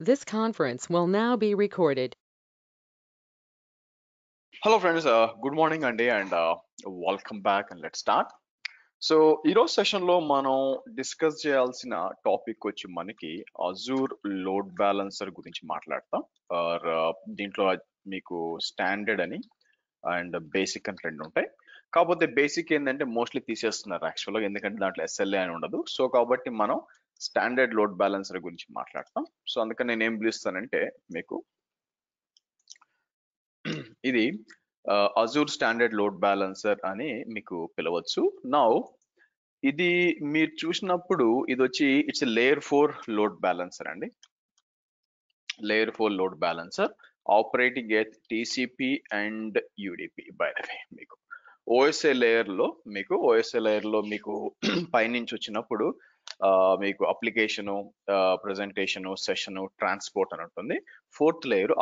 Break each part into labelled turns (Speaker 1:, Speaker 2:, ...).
Speaker 1: This conference will now be recorded.
Speaker 2: Hello friends, good morning అండి and welcome back and let start. So ఈరోజు సెషన్లో మనం discuss చేయాల్సిన topic వచ్చి మనకి అజూర్ లోడ్ బ్యాలెన్సర్ గురించి మాట్లాడతాం. ఆర్ దీంట్లో మీకు స్టాండర్డ్ అని అండ్ బేసిక్ అని రెండు ఉంటాయి. కాకపోతే బేసిక్ ఏంటంటే మోస్ట్లీ తీసేస్తున్నారు యాక్చువల్గా, ఎందుకంటే దాంట్లో ఎస్ఎల్ఏ అని ఉండదు. సో కాబట్టి మనం స్టాండర్డ్ లోడ్ బ్యాలెన్సర్ గురించి మాట్లాడతాం. సో అందుకని నేను ఏం పిలుస్తానంటే మీకు ఇది అజూర్ స్టాండర్డ్ లోడ్ బ్యాలెన్సర్ అని మీకు పిలవచ్చు. నౌ ఇది మీరు చూసినప్పుడు ఇది వచ్చి ఇట్స్ లేయర్ 4 లోడ్ బ్యాలెన్సర్ అండి. Layer 4 load balancer operating at TCP and UDP. By the way మీకు ఓఎస్ఏ లేయర్ లో మీకు పైనుంచి వచ్చినప్పుడు మీకు అప్లికేషను, ప్రజెంటేషను, సెషను, ట్రాన్స్పోర్ట్ అని ఉంటుంది.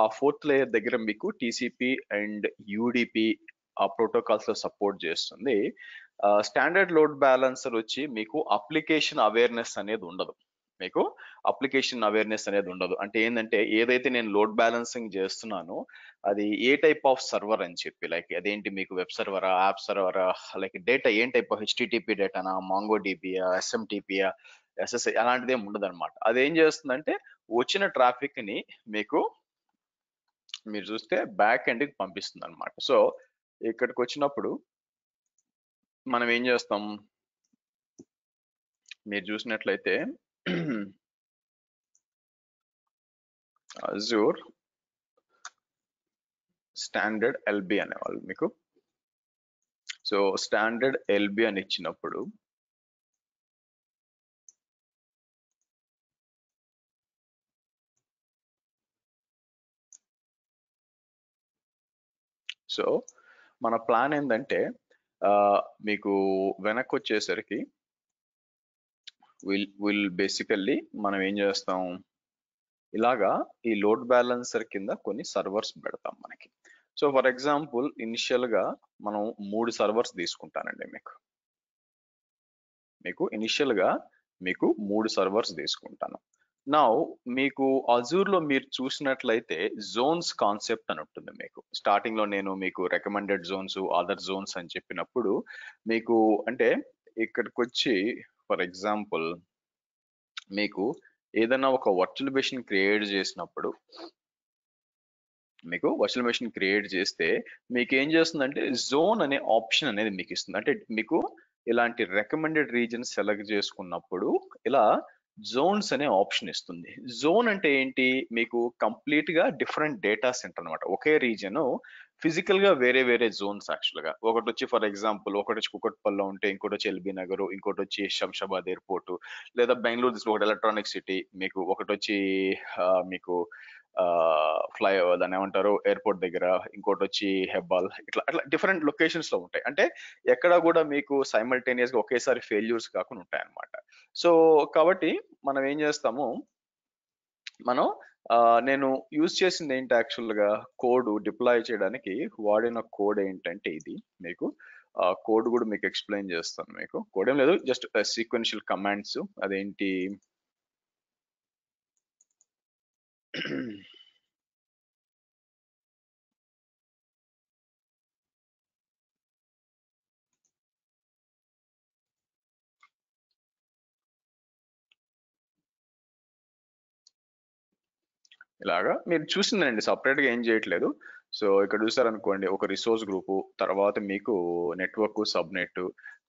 Speaker 2: ఆ ఫోర్త్ లేయర్ దగ్గర మీకు టీసీపీ అండ్ యూడిపి ఆ ప్రోటోకాల్స్ లో సపోర్ట్ చేస్తుంది. స్టాండర్డ్ లోడ్ బ్యాలెన్సర్ వచ్చి మీకు అప్లికేషన్ అవేర్నెస్ అనేది ఉండదు. అంటే ఏంటంటే ఏదైతే నేను లోడ్ బ్యాలెన్సింగ్ చేస్తున్నానో అది ఏ టైప్ ఆఫ్ సర్వర్ అని చెప్పి, లైక్ అదేంటి మీకు వెబ్ సర్వరా, యాప్ సర్వరా, లైక్ డేటా ఏం టైప్ ఆఫ్ హెచ్టిటిపి డేటానా, మాంగో డిబియా, ఎస్ఎంటిపియా, ఎస్ఎస్ఐ అలాంటిది ఏమి ఉండదు అనమాట. అదేం చేస్తుందంటే వచ్చిన ట్రాఫిక్ ని మీకు మీరు చూస్తే బ్యాక్ ఎండ్ కి పంపిస్తుంది అనమాట. సో ఇక్కడికి వచ్చినప్పుడు మనం ఏం చేస్తాం, మీరు చూసినట్లయితే అజూర్ స్టాండర్డ్ ఎల్బి అనేవాళ్ళు మీకు. సో స్టాండర్డ్ ఎల్బి అని ఇచ్చినప్పుడు సో మన ప్లాన్ ఏంటంటే మీకు వెనక్కి వచ్చేసరికి విల్ బేసికల్లీ మనం ఏం చేస్తాం, ఇలాగా ఈ లోడ్ బ్యాలెన్సర్ కింద కొన్ని సర్వర్స్ పెడతాం మనకి. సో ఫర్ ఎగ్జాంపుల్ ఇనిషియల్ గా మనం 3 సర్వర్స్ తీసుకుంటానండి. మీకు ఇనిషియల్ గా మీకు 3 సర్వర్స్ తీసుకుంటాను. నౌ మీకు అజూర్ లో మీరు చూసినట్లయితే జోన్స్ కాన్సెప్ట్ అని ఉంటుంది. మీకు స్టార్టింగ్ లో నేను మీకు రికమెండెడ్ జోన్స్, అదర్ జోన్స్ అని చెప్పినప్పుడు మీకు అంటే ఇక్కడికి వచ్చి ఫర్ ఎగ్జాంపుల్ మీకు ఏదైనా ఒక వర్చువల్ మెషిన్ క్రియేట్ చేసినప్పుడు, మీకు వర్చువల్ మెషిన్ క్రియేట్ చేస్తే మీకు ఏం చేస్తుందంటే జోన్ అనే ఆప్షన్ అనేది మీకు ఇస్తుంది. అంటే మీకు ఇలాంటి రికమెండెడ్ రీజన్ సెలెక్ట్ చేసుకున్నప్పుడు ఇలా జోన్స్ అనే ఆప్షన్ ఇస్తుంది. జోన్ అంటే ఏంటి, మీకు కంప్లీట్ గా డిఫరెంట్ డేటా సెంటర్ అనమాట. ఒకే రీజన్ ఫిజికల్ గా వేరే వేరే జోన్స్ యాక్చువల్ గా. ఒకటి వచ్చి ఫర్ ఎగ్జాంపుల్ ఒకటి వచ్చి కుకట్పల్లిలో ఉంటే, ఇంకోటి వచ్చి ఎల్బీ నగర్, ఇంకోటి వచ్చి శంషాబాద్ ఎయిర్పోర్ట్, లేదా బెంగళూరు తీసుకు ఒకటి ఎలక్ట్రానిక్ సిటీ, మీకు ఒకటి వచ్చి మీకు ఫ్లై దాన్ని ఏమంటారు ఎయిర్పోర్ట్ దగ్గర, ఇంకోటి వచ్చి హెబ్బాల్, ఇట్లా అట్లా డిఫరెంట్ లొకేషన్స్ లో ఉంటాయి. అంటే ఎక్కడ కూడా మీకు సైమల్టేనియస్ గా ఒకేసారి ఫెయిల్యూర్స్ కాకుండా ఉంటాయి అనమాట. సో కాబట్టి మనం ఏం చేస్తాము, మనం నేను యూజ్ చేసింది ఏంటి యాక్చువల్ గా కోడ్ డిప్లాయ్ చేయడానికి వాడిన కోడ్ ఏంటంటే ఇది. మీకు కోడ్ కూడా మీకు ఎక్స్ప్లెయిన్ చేస్తాను. మీకు కోడ్ ఏం లేదు, జస్ట్ సీక్వెన్షియల్ కమాండ్స్. అదేంటి ఇలాగా మీరు చూసిందండి, సపరేట్ గా ఏం చేయట్లేదు. సో ఇక్కడ చూసారనుకోండి, ఒక రిసోర్స్ గ్రూపు, తర్వాత మీకు నెట్వర్క్ సబ్ నెట్,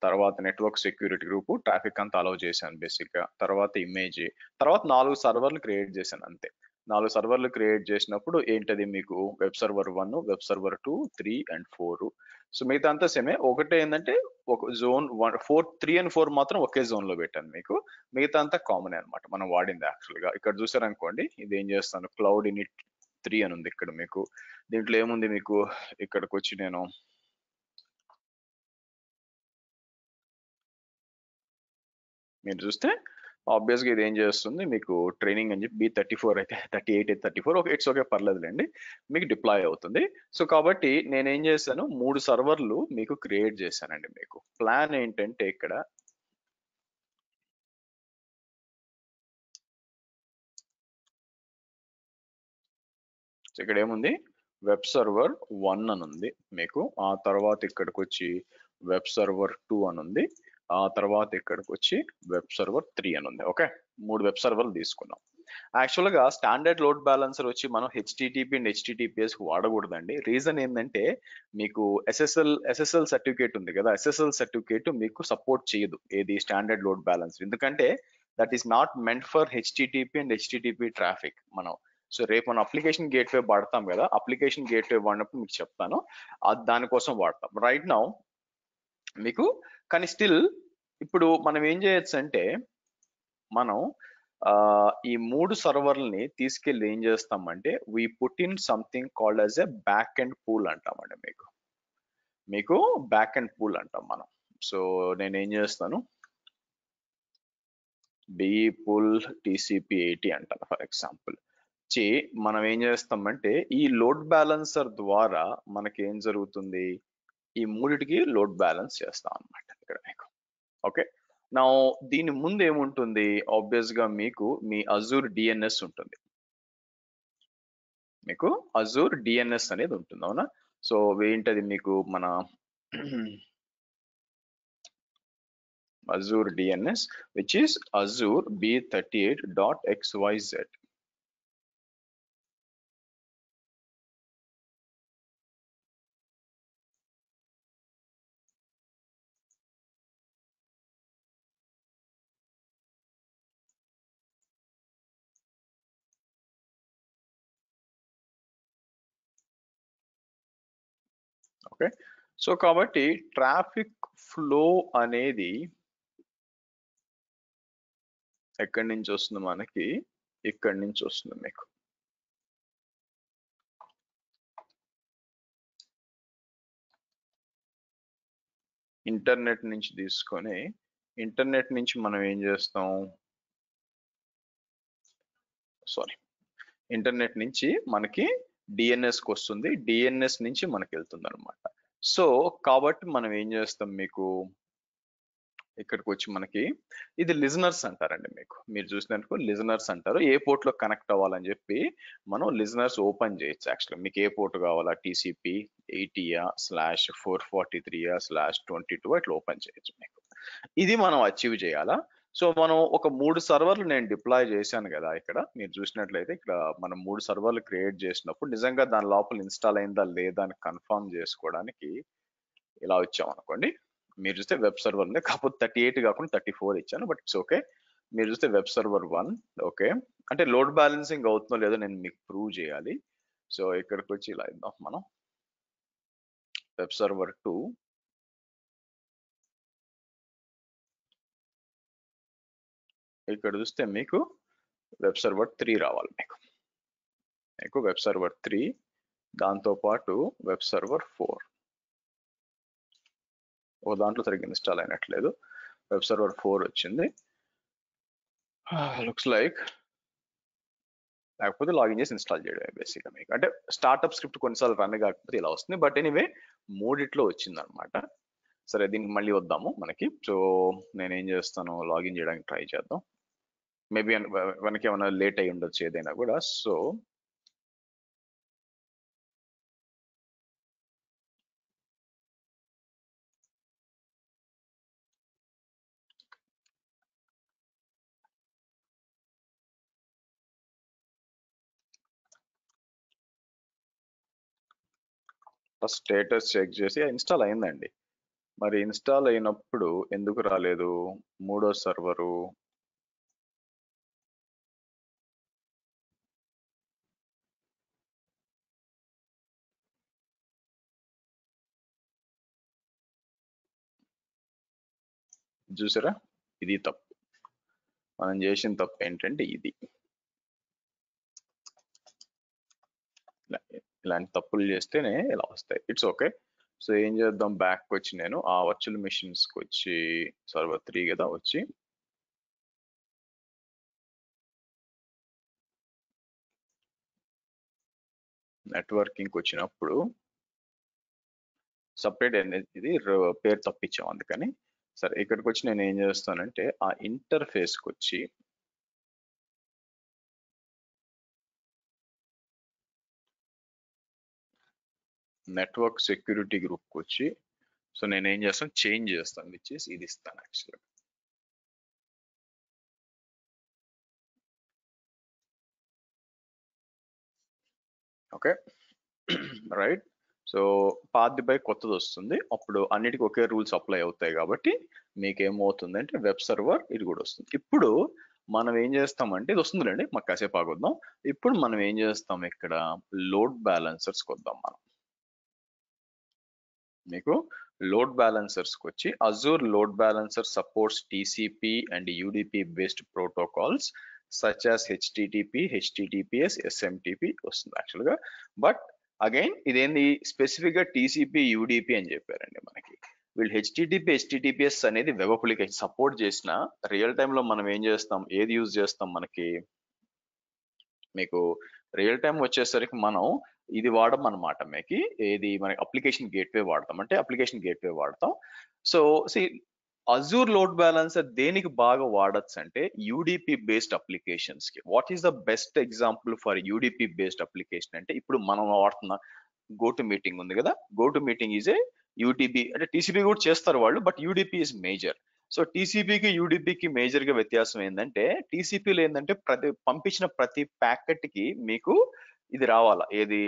Speaker 2: తర్వాత నెట్వర్క్ సెక్యూరిటీ గ్రూప్, ట్రాఫిక్ అంతా అలౌ చేశాను బేసిక్ గా, తర్వాత ఇమేజ్, తర్వాత 4 సర్వర్లు క్రియేట్ చేశాను అంతే. 4 సర్వర్లు క్రియేట్ చేసినప్పుడు ఏంటది మీకు web server 1, web server 2, 3 and 4. So మిగతా అంతా సేమే. ఒకటే ఏంటంటే ఒక జోన్ 3 అండ్ 4 మాత్రం ఒకే జోన్ లో పెట్టాను మీకు. మిగతా అంతా కామన్ అనమాట మనం వాడింది యాక్చువల్ గా. ఇక్కడ చూసారనుకోండి, ఇది ఏం చేస్తాను, క్లౌడ్ ఇనిట్ 3 అని ఉంది ఇక్కడ మీకు. దీంట్లో ఏముంది మీకు, ఇక్కడికి వచ్చి నేను మీరు చూస్తే ఆబ్వియస్ గా ఇది ఏం చేస్తుంది మీకు, ట్రైనింగ్ అని చెప్పి B34 అయితే 38 అయితే 34, ఓకే ఇట్స్ ఓకే పర్లేదులేండి, మీకు డిప్లాయ్ అవుతుంది. సో కాబట్టి నేనేం చేశాను, 3 సర్వర్లు మీకు క్రియేట్ చేశానండి. మీకు ప్లాన్ ఏంటంటే ఇక్కడ ఇక్కడ ఏముంది, వెబ్ సర్వర్ 1 అని ఉంది మీకు. ఆ తర్వాత ఇక్కడికి వచ్చి వెబ్ సర్వర్ 2 అని ఉంది. ఆ తర్వాత ఇక్కడికి వచ్చి వెబ్ సర్వర్ 3 అని ఉంది. ఓకే, 3 వెబ్ సర్వర్లు తీసుకున్నాం. యాక్చువల్ గా స్టాండర్డ్ లోడ్ బ్యాలెన్సర్ వచ్చి మనం హెచ్టిటిపి అండ్ హెచ్టిటిపిఎస్ వాడకూడదండి. రీజన్ ఏంటంటే మీకు ఎస్ఎస్ఎల్ సర్టిఫికేట్ ఉంది కదా, ఎస్ఎస్ఎల్ సర్టిఫికేట్ మీకు సపోర్ట్ చేయదు ఏది స్టాండర్డ్ లోడ్ బ్యాలెన్సర్, ఎందుకంటే that is not meant for HTTP and HTTP traffic. మనం సో రేపు మనం అప్లికేషన్ గేట్వే వాడతాం కదా, అప్లికేషన్ గేట్వే వాడినప్పుడు మీకు చెప్తాను, దానికోసం వాడతాం రైట్ నౌ మీకు. కానీ స్టిల్ ఇప్పుడు మనం ఏం చేయొచ్చు అంటే, మనం ఈ 3 సర్వర్లని తీసుకెళ్ళి ఏం చేస్తామంటే we put in something called as a back and pool అంటామండి. మీకు బ్యాక్ అండ్ పూల్ అంటాం మనం. సో నేను ఏం చేస్తాను, బిఈ పూల్ టీసీపీ 80 అంటాను ఫర్ ఎగ్జాంపుల్. మనం ఏం చేస్తామంటే ఈ లోడ్ బ్యాలెన్సర్ ద్వారా మనకి ఏం జరుగుతుంది, ఈ మూడిటికి లోడ్ బ్యాలెన్స్ చేస్తాం అనమాట ఇక్కడ మీకు. ఓకే, నా దీని ముందు ఏముంటుంది, ఆబ్వియస్ గా మీకు మీ అజూర్ డిఎన్ఎస్ ఉంటుంది. మీకు అజూర్ డిఎన్ఎస్ అనేది ఉంటుంది, అవునా. సో ఏంటది మీకు మన Azure DNS which is Azure b38.xyz. Okay, so కాబట్టి ట్రాఫిక్ ఫ్లో అనేది ఎక్కడి నుంచి వస్తుంది మనకి, ఇక్కడి నుంచి వస్తుంది మీకు. ఇంటర్నెట్ నుంచి తీసుకొని, ఇంటర్నెట్ నుంచి మనం ఏం చేస్తాం, సారీ, ఇంటర్నెట్ నుంచి మనకి డిఎన్ఎస్కి వస్తుంది, డిఎన్ఎస్ నుంచి మనకి వెళ్తుంది అనమాట. సో కాబట్టి మనం ఏం చేస్తాం, మీకు ఇక్కడికి వచ్చి మనకి ఇది లిజనర్స్ అంటారండి. మీరు చూసినట్టు లిజనర్స్ అంటారు. ఏ పోర్ట్ లో కనెక్ట్ అవ్వాలని చెప్పి మనం లిజనర్స్ ఓపెన్ చేయొచ్చు. యాక్చువల్గా మీకు ఏ పోర్ట్ కావాలా, టీసీపీ 80/443/22 అట్లా ఓపెన్ చేయొచ్చు మీకు. ఇది మనం అచీవ్ చేయాలా. సో మనం ఒక 3 సర్వర్లు నేను డిప్లాయ్ చేశాను కదా, ఇక్కడ మీరు చూసినట్లయితే ఇక్కడ మనం 3 సర్వర్లు క్రియేట్ చేసినప్పుడు నిజంగా దాని లోపల ఇన్స్టాల్ అయిందా లేదా అని కన్ఫర్మ్ చేసుకోవడానికి ఇలా వచ్చాం అనుకోండి. మీరు చూస్తే వెబ్ సర్వర్ ఉంది, కాకపోతే 38 కాకుండా 34 ఇచ్చాను, బట్ ఇట్స్ ఓకే. మీరు చూస్తే వెబ్ సర్వర్ 1 ఓకే, అంటే లోడ్ బ్యాలెన్సింగ్ అవుతుందో లేదో నేను మీకు ప్రూవ్ చేయాలి. సో ఇక్కడికి వచ్చి ఇలా ఇద్దాం మనం, వెబ్ సర్వర్ 2, ఇక్కడ చూస్తే మీకు వెబ్ సర్వర్ 3 రావాలి. మీకు వెబ్ సర్వర్ 3, దాంతో పాటు వెబ్ సర్వర్ 4 ఓ దాంట్లో సరిగ్గా ఇన్స్టాల్ అయినట్లేదు. వెబ్ సర్వర్ 4 వచ్చింది, లుక్స్ లైక్. లేకపోతే లాగిన్ చేసి ఇన్స్టాల్ చేయడం బేసిక్గా మీకు, అంటే స్టార్ట్అప్ స్క్రిప్ట్ కొన్నిసార్లు రన్ కాకపోతే ఇలా వస్తుంది, బట్ ఎనీవే మూడిట్లో వచ్చింది అనమాట. సరే దీనికి మళ్ళీ వద్దాము మనకి. సో నేను ఏం చేస్తాను, లాగిన్ చేయడానికి ట్రై చేద్దాం. మేబీ వెనక ఏమైనా లేట్ అయి ఉండొచ్చు ఏదైనా కూడా. సో ఫస్ట్ స్టేటస్ చెక్ చేసి ఇన్స్టాల్ అయిందండి. మరి ఇన్స్టాల్ అయినప్పుడు ఎందుకు రాలేదు, మూడో సర్వరు చూసారా, ఇది తప్పు. మనం చేసిన తప్పు ఏంటంటే ఇది, ఇలాంటి తప్పులు చేస్తేనే ఇలా వస్తాయి. It's okay. సో ఏం చేద్దాం, బ్యాక్ వచ్చి నేను ఆ వర్చువల్ మెషిన్స్కి వచ్చి సర్వర్ 3 కదా, వచ్చి నెట్వర్కింగ్కి వచ్చినప్పుడు సపరేట్ ఇది పేరు తప్పించాం అందుకని. సరే ఇక్కడికి వచ్చి నేను ఏం చేస్తానంటే ఆ ఇంటర్ఫేస్కి వచ్చి నెట్వర్క్ సెక్యూరిటీ గ్రూప్కి వచ్చి సో నేను ఏం చేస్తాను, చేంజ్ చేస్తాను, విచ్ ఇస్ ఇది ఇస్తాను యాక్చువల్గా. Okay right. So path by కొత్తది వస్తుంది, అప్పుడు అన్నిటికీ ఒకే రూల్స్ అప్లై అవుతాయి కాబట్టి మీకు ఏమవుతుందంటే వెబ్ సర్వర్ ఇది కూడా వస్తుంది. ఇప్పుడు మనం ఏం చేస్తామంటే ఇది వస్తుందిలేండి, మాకు కాసేపు ఆగొద్దాం. ఇప్పుడు మనం ఏం చేస్తాం, ఇక్కడ లోడ్ బ్యాలెన్సర్స్కి వద్దాం. మనం మీకు లోడ్ బ్యాలెన్సర్స్కి వచ్చి Azure load balancer supports TCP and UDP based protocols such as HTTP, HTTPS, SMTP వస్తుంది యాక్చువల్గా. బట్ అగైన్ ఇదేంది స్పెసిఫిక్ గా టీసీపీ యూడిపి అని చెప్పారండి మనకి. వీళ్ళు హెచ్టిటిపి హెచ్టిటిపిఎస్ అనేది వెబ్ అప్లికేషన్ సపోర్ట్ చేసిన రియల్ టైమ్ లో మనం ఏం చేస్తాం, ఏది యూజ్ చేస్తాం, మనకి మీకు రియల్ టైం వచ్చేసరికి మనం ఇది వాడడం అనమాట. మీకు ఏది మనకి అప్లికేషన్ గేట్వే వాడతాం, అంటే అప్లికేషన్ గేట్వే వాడతాం. సో అజూర్ లోడ్ బ్యాలెన్సర్ దేనికి బాగా వాడచ్చు అంటే యూడిపి బేస్డ్ అప్లికేషన్స్ కి. What is the best example for UDP based application అంటే ఇప్పుడు మనం వాడుతున్న గో టు మీటింగ్ ఉంది కదా, go to meeting is a UDP, అంటే టీసీపీ కూడా చేస్తారు వాళ్ళు, but UDP is major. So టీసీపీకి యూడిపికి మేజర్ గా వ్యత్యాసం ఏంటంటే టీసీపీలో ఏంటంటే పంపించిన ప్రతి ప్యాకెట్ కి మీకు ఇది రావాలా, ఏది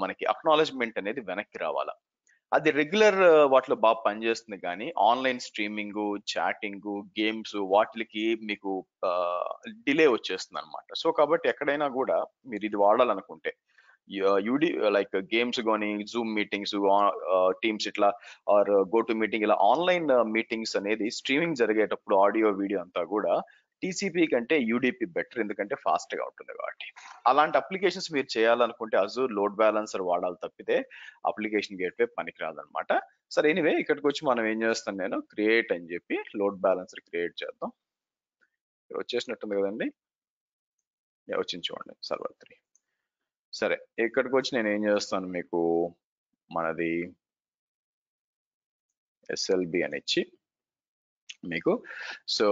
Speaker 2: మనకి అక్నాలెడ్జ్మెంట్ అనేది వెనక్కి రావాలా. అది రెగ్యులర్ వాటిలో బాగా పనిచేస్తుంది, కానీ ఆన్లైన్ స్ట్రీమింగ్, చాటింగ్, గేమ్స్ వాటికి మీకు డిలే వచ్చేస్తుంది అనమాట. సో కాబట్టి ఎక్కడైనా కూడా మీరు ఇది వాడాలనుకుంటే యూడి లైక్ గేమ్స్ కానీ, జూమ్ మీటింగ్స్, టీమ్స్ ఇట్లా ఆర్ గో టు మీటింగ్ ఇలా ఆన్లైన్ మీటింగ్స్ అనేది స్ట్రీమింగ్ జరిగేటప్పుడు ఆడియో వీడియో అంతా కూడా టీసీపీ కంటే యూడిపి బెటర్, ఎందుకంటే ఫాస్ట్ గా ఉంటుంది కాబట్టి. అలాంటి అప్లికేషన్స్ మీరు చేయాలనుకుంటే అజూర్ లోడ్ బ్యాలెన్సర్ వాడాలి తప్పితే అప్లికేషన్ గేట్వే పనికిరాదనమాట. సరే ఎనీవే ఇక్కడికి వచ్చి మనం ఏం చేస్తాం, నేను క్రియేట్ అని చెప్పి లోడ్ బ్యాలెన్సర్ క్రియేట్ చేద్దాం. వచ్చేసినట్టుంది కదండి, వచ్చింది చూడండి సర్వర్ 3. సరే ఇక్కడికి వచ్చి నేను ఏం చేస్తాను, మీకు మనది ఎస్ఎల్బి అని ఇచ్చి మీకు సో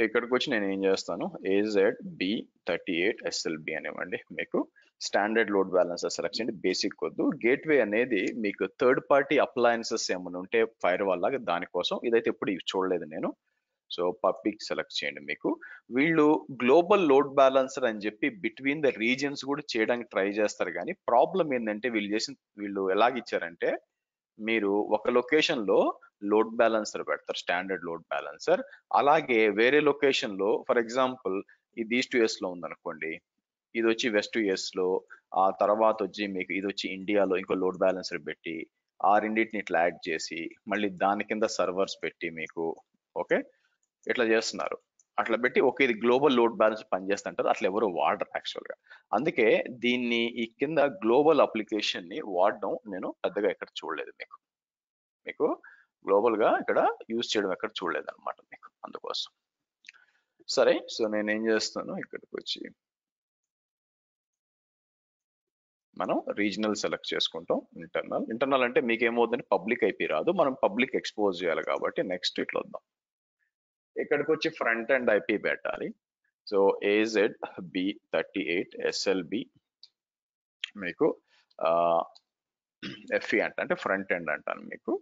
Speaker 2: ఇక్కడికి వచ్చి నేను ఏం చేస్తాను, AZB38 SLB అనివ్వండి. మీకు స్టాండర్డ్ లోడ్ బ్యాలెన్సర్ సెలెక్ట్ చేయండి, బేసిక్ వద్దు. గేట్వే అనేది మీకు థర్డ్ పార్టీ అప్లయన్సెస్ ఏమైనా ఉంటే ఫైర్ వాల్ లాగా దానికోసం, ఇదైతే ఎప్పుడు చూడలేదు నేను. సో పబ్లిక్ సెలెక్ట్ చేయండి. మీకు వీళ్ళు గ్లోబల్ లోడ్ బ్యాలెన్సర్ అని చెప్పి బిట్వీన్ ద రీజియన్స్ కూడా చేయడానికి ట్రై చేస్తారు, కానీ ప్రాబ్లం ఏంటంటే వీళ్ళు ఎలాగిచ్చారంటే మీరు ఒక లొకేషన్ లో లోడ్ బ్యాలెన్సర్ పెడతారు, స్టాండర్డ్ లోడ్ బ్యాలెన్సర్. అలాగే వేరే లొకేషన్ లో ఫర్ ఎగ్జాంపుల్ ఇది ఈస్ట్ యుఎస్ లో ఉందనుకోండి, ఇది వచ్చి వెస్ట్ యుఎస్ లో, ఆ తర్వాత వచ్చి మీకు ఇది వచ్చి ఇండియాలో ఇంకో లోడ్ బ్యాలెన్సర్ పెట్టి ఆ రెండింటిని ఇట్లా యాడ్ చేసి మళ్ళీ దాని కింద సర్వర్స్ పెట్టి మీకు ఓకే ఇట్లా చేస్తున్నారు. అట్లా పెట్టి ఓకే ఇది గ్లోబల్ లోడ్ బ్యాలెన్స్ పనిచేస్తుంటారు, అట్లా ఎవరు వాడరు యాక్చువల్ గా. అందుకే దీన్ని ఈ కింద గ్లోబల్ అప్లికేషన్ ని వాడడం నేను పెద్దగా ఎక్కడ చూడలేదు. మీకు గ్లోబల్ గా ఇక్కడ యూజ్ చేయడం ఎక్కడ చూడలేదు అనమాట మీకు, అందుకోసం. సరే సో నేను ఏం చేస్తాను, ఇక్కడికి వచ్చి మనం రీజనల్ సెలెక్ట్ చేసుకుంటాం. ఇంటర్నల్ అంటే మీకు ఏమవుతుందంటే పబ్లిక్ ఐపీ రాదు, మనం పబ్లిక్ ఎక్స్పోజ్ చేయాలి కాబట్టి నెక్స్ట్ ఇట్లా వద్దాం. ఇక్కడికి వచ్చి ఫ్రంట్ అండ్ ఐపీ పెట్టాలి. సో AZB38 SLB మీకు FE అంటే ఫ్రంట్ ఎండ్ అంటాను మీకు.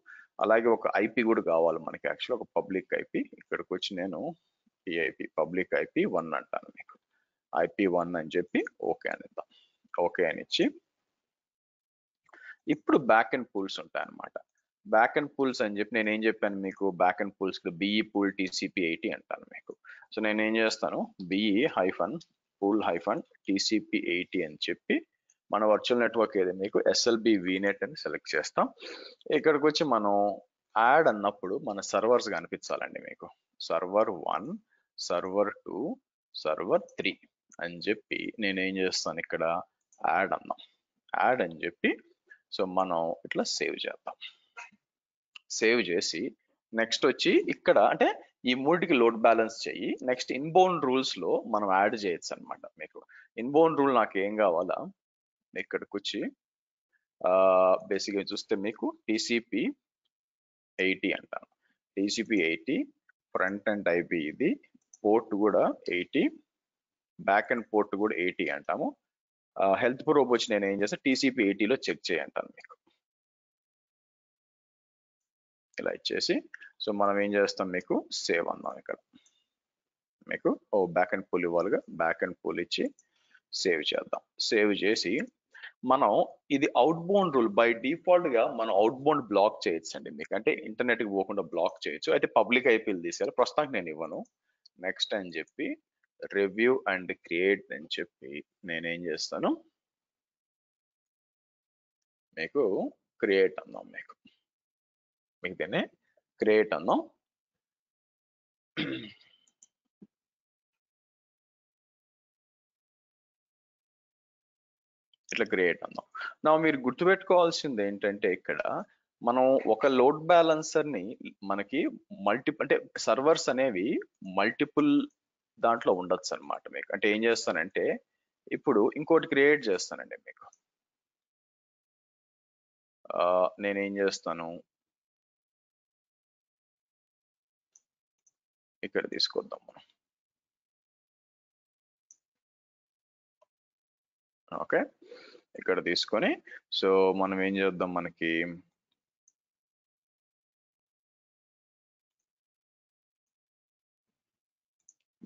Speaker 2: అలాగే ఒక ఐపీ కూడా కావాలి మనకి, యాక్చువల్ ఒక పబ్లిక్ ఐపీ. ఇక్కడికి వచ్చి నేను PIP పబ్లిక్ IP 1 అంటాను మీకు, IP1 అని చెప్పి ఓకే అని ఇద్దాం. ఓకే అని ఇచ్చి ఇప్పుడు బ్యాక్ అండ్ పూల్స్ ఉంటాయి అనమాట. బ్యాక్ అండ్ పూల్స్ అని చెప్పి నేను ఏం చెప్పాను మీకు, backend pools BE pool TCP80 అంటాను మీకు. సో నేను ఏం చేస్తాను, BE-pool TCP80 అని చెప్పి మన వర్చువల్ నెట్వర్క్ ఏది మీకు SLB VNet అని సెలెక్ట్ చేస్తాం. ఇక్కడికి వచ్చి మనం యాడ్ అన్నప్పుడు మన సర్వర్స్ కనిపించాలండి మీకు. సర్వర్ 1, సర్వర్ 2, సర్వర్ 3 అని చెప్పి నేను ఏం చేస్తాను, ఇక్కడ యాడ్ అన్నాం, యాడ్ అని చెప్పి సో మనం ఇట్లా సేవ్ చేద్దాం. సేవ్ చేసి నెక్స్ట్ వచ్చి ఇక్కడ అంటే ఈ మూడికి లోడ్ బ్యాలెన్స్ చెయ్యి. నెక్స్ట్ ఇన్బౌండ్ రూల్స్ లో మనం యాడ్ చేయొచ్చు అనమాట. మీకు ఇన్బౌండ్ రూల్ నాకు ఏం కావాలా, ఇక్కడికి వచ్చి బేసిక్గా చూస్తే మీకు TCP80 అంటాను. TCP80 ఫ్రంట్ అండ్ ఐపీ ఇది, పోర్ట్ కూడా 80, బ్యాక్ అండ్ పోర్ట్ కూడా 80 అంటాము. హెల్త్ ప్రోబ్ వచ్చి నేను ఏం చేస్తాను TCP80లో చెక్ చేయంటాను మీకు. ఇలా ఇచ్చేసి సో మనం ఏం చేస్తాం, మీకు సేవ్ అన్నాం. ఇక్కడ మీకు బ్యాక్ అండ్ పూల్ ఇవ్వాలిగా, బ్యాక్ అండ్ పూల్ ఇచ్చి సేవ్ చేద్దాం. సేవ్ చేసి మనం ఇది outbound rule by default గా మనం అవుట్ బౌండ్ బ్లాక్ చేయొచ్చు అండి. మీకు అంటే ఇంటర్నెట్ కి పోకుండా బ్లాక్ చేయొచ్చు. అయితే పబ్లిక్ ఐపీలు తీసారు, ప్రస్తుతానికి నేను ఇవ్వను. నెక్స్ట్ అని చెప్పి రివ్యూ అండ్ క్రియేట్ అని చెప్పి నేనేం చేస్తాను, మీకు క్రియేట్ అన్నాం. మీకు దీన్ని క్రియేట్ అన్నాం. ఇట్లా క్రియేట్ అన్నాం. నా మీరు గుర్తుపెట్టుకోవాల్సింది ఏంటంటే ఇక్కడ మనం ఒక లోడ్ బ్యాలెన్సర్ ని మనకి అంటే సర్వర్స్ అనేవి మల్టిపుల్ దాంట్లో ఉండొచ్చు అనమాట. మీకు అంటే ఏం చేస్తానంటే ఇప్పుడు ఇంకోటి క్రియేట్ చేస్తానండి. మీకు నేనేం చేస్తాను, ఇక్కడ తీసుకొద్దాం మనం. ఓకే, ఇక్కడ తీసుకొని సో మనం ఏం చేద్దాం, మనకి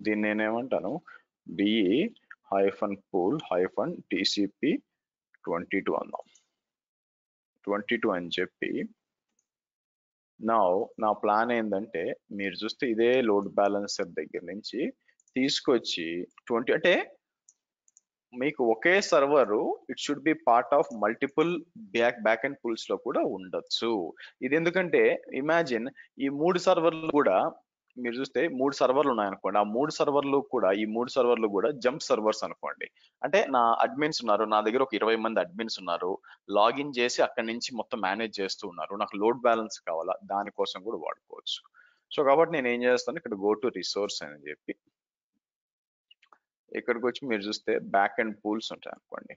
Speaker 2: దీన్ని నేనేమంటాను, బిఈ -pool -TCP 22 అందాం. 22 అని చెప్పి నా ప్లాన్ ఏంటంటే మీరు చూస్తే ఇదే లోడ్ బ్యాలెన్సర్ దగ్గర నుంచి తీసుకొచ్చి 20 అంటే మీకు ఒకే server it should be part of multiple backend pools లో కూడా ఉండొచ్చు. ఇది ఎందుకంటే ఇమాజిన్ ఈ 3 సర్వర్లు కూడా మీరు చూస్తే 3 సర్వర్లు ఉన్నాయనుకోండి, ఆ 3 సర్వర్లు కూడా ఈ 3 సర్వర్లు కూడా జంప్ సర్వర్స్ అనుకోండి. అంటే నా అడ్మిన్స్ ఉన్నారు, నా దగ్గర ఒక 20 మంది అడ్మిన్స్ ఉన్నారు, లాగిన్ చేసి అక్కడి నుంచి మొత్తం మేనేజ్ చేస్తూ ఉన్నారు. నాకు లోడ్ బ్యాలెన్స్ కావాలా, దానికోసం కూడా వాడుకోవచ్చు. సో కాబట్టి నేను ఏం చేస్తాను, ఇక్కడ గో టు రిసోర్స్ అని చెప్పి ఇక్కడికి వచ్చి మీరు చూస్తే బ్యాక్ అండ్ పూల్స్ ఉంటాయి అనుకోండి,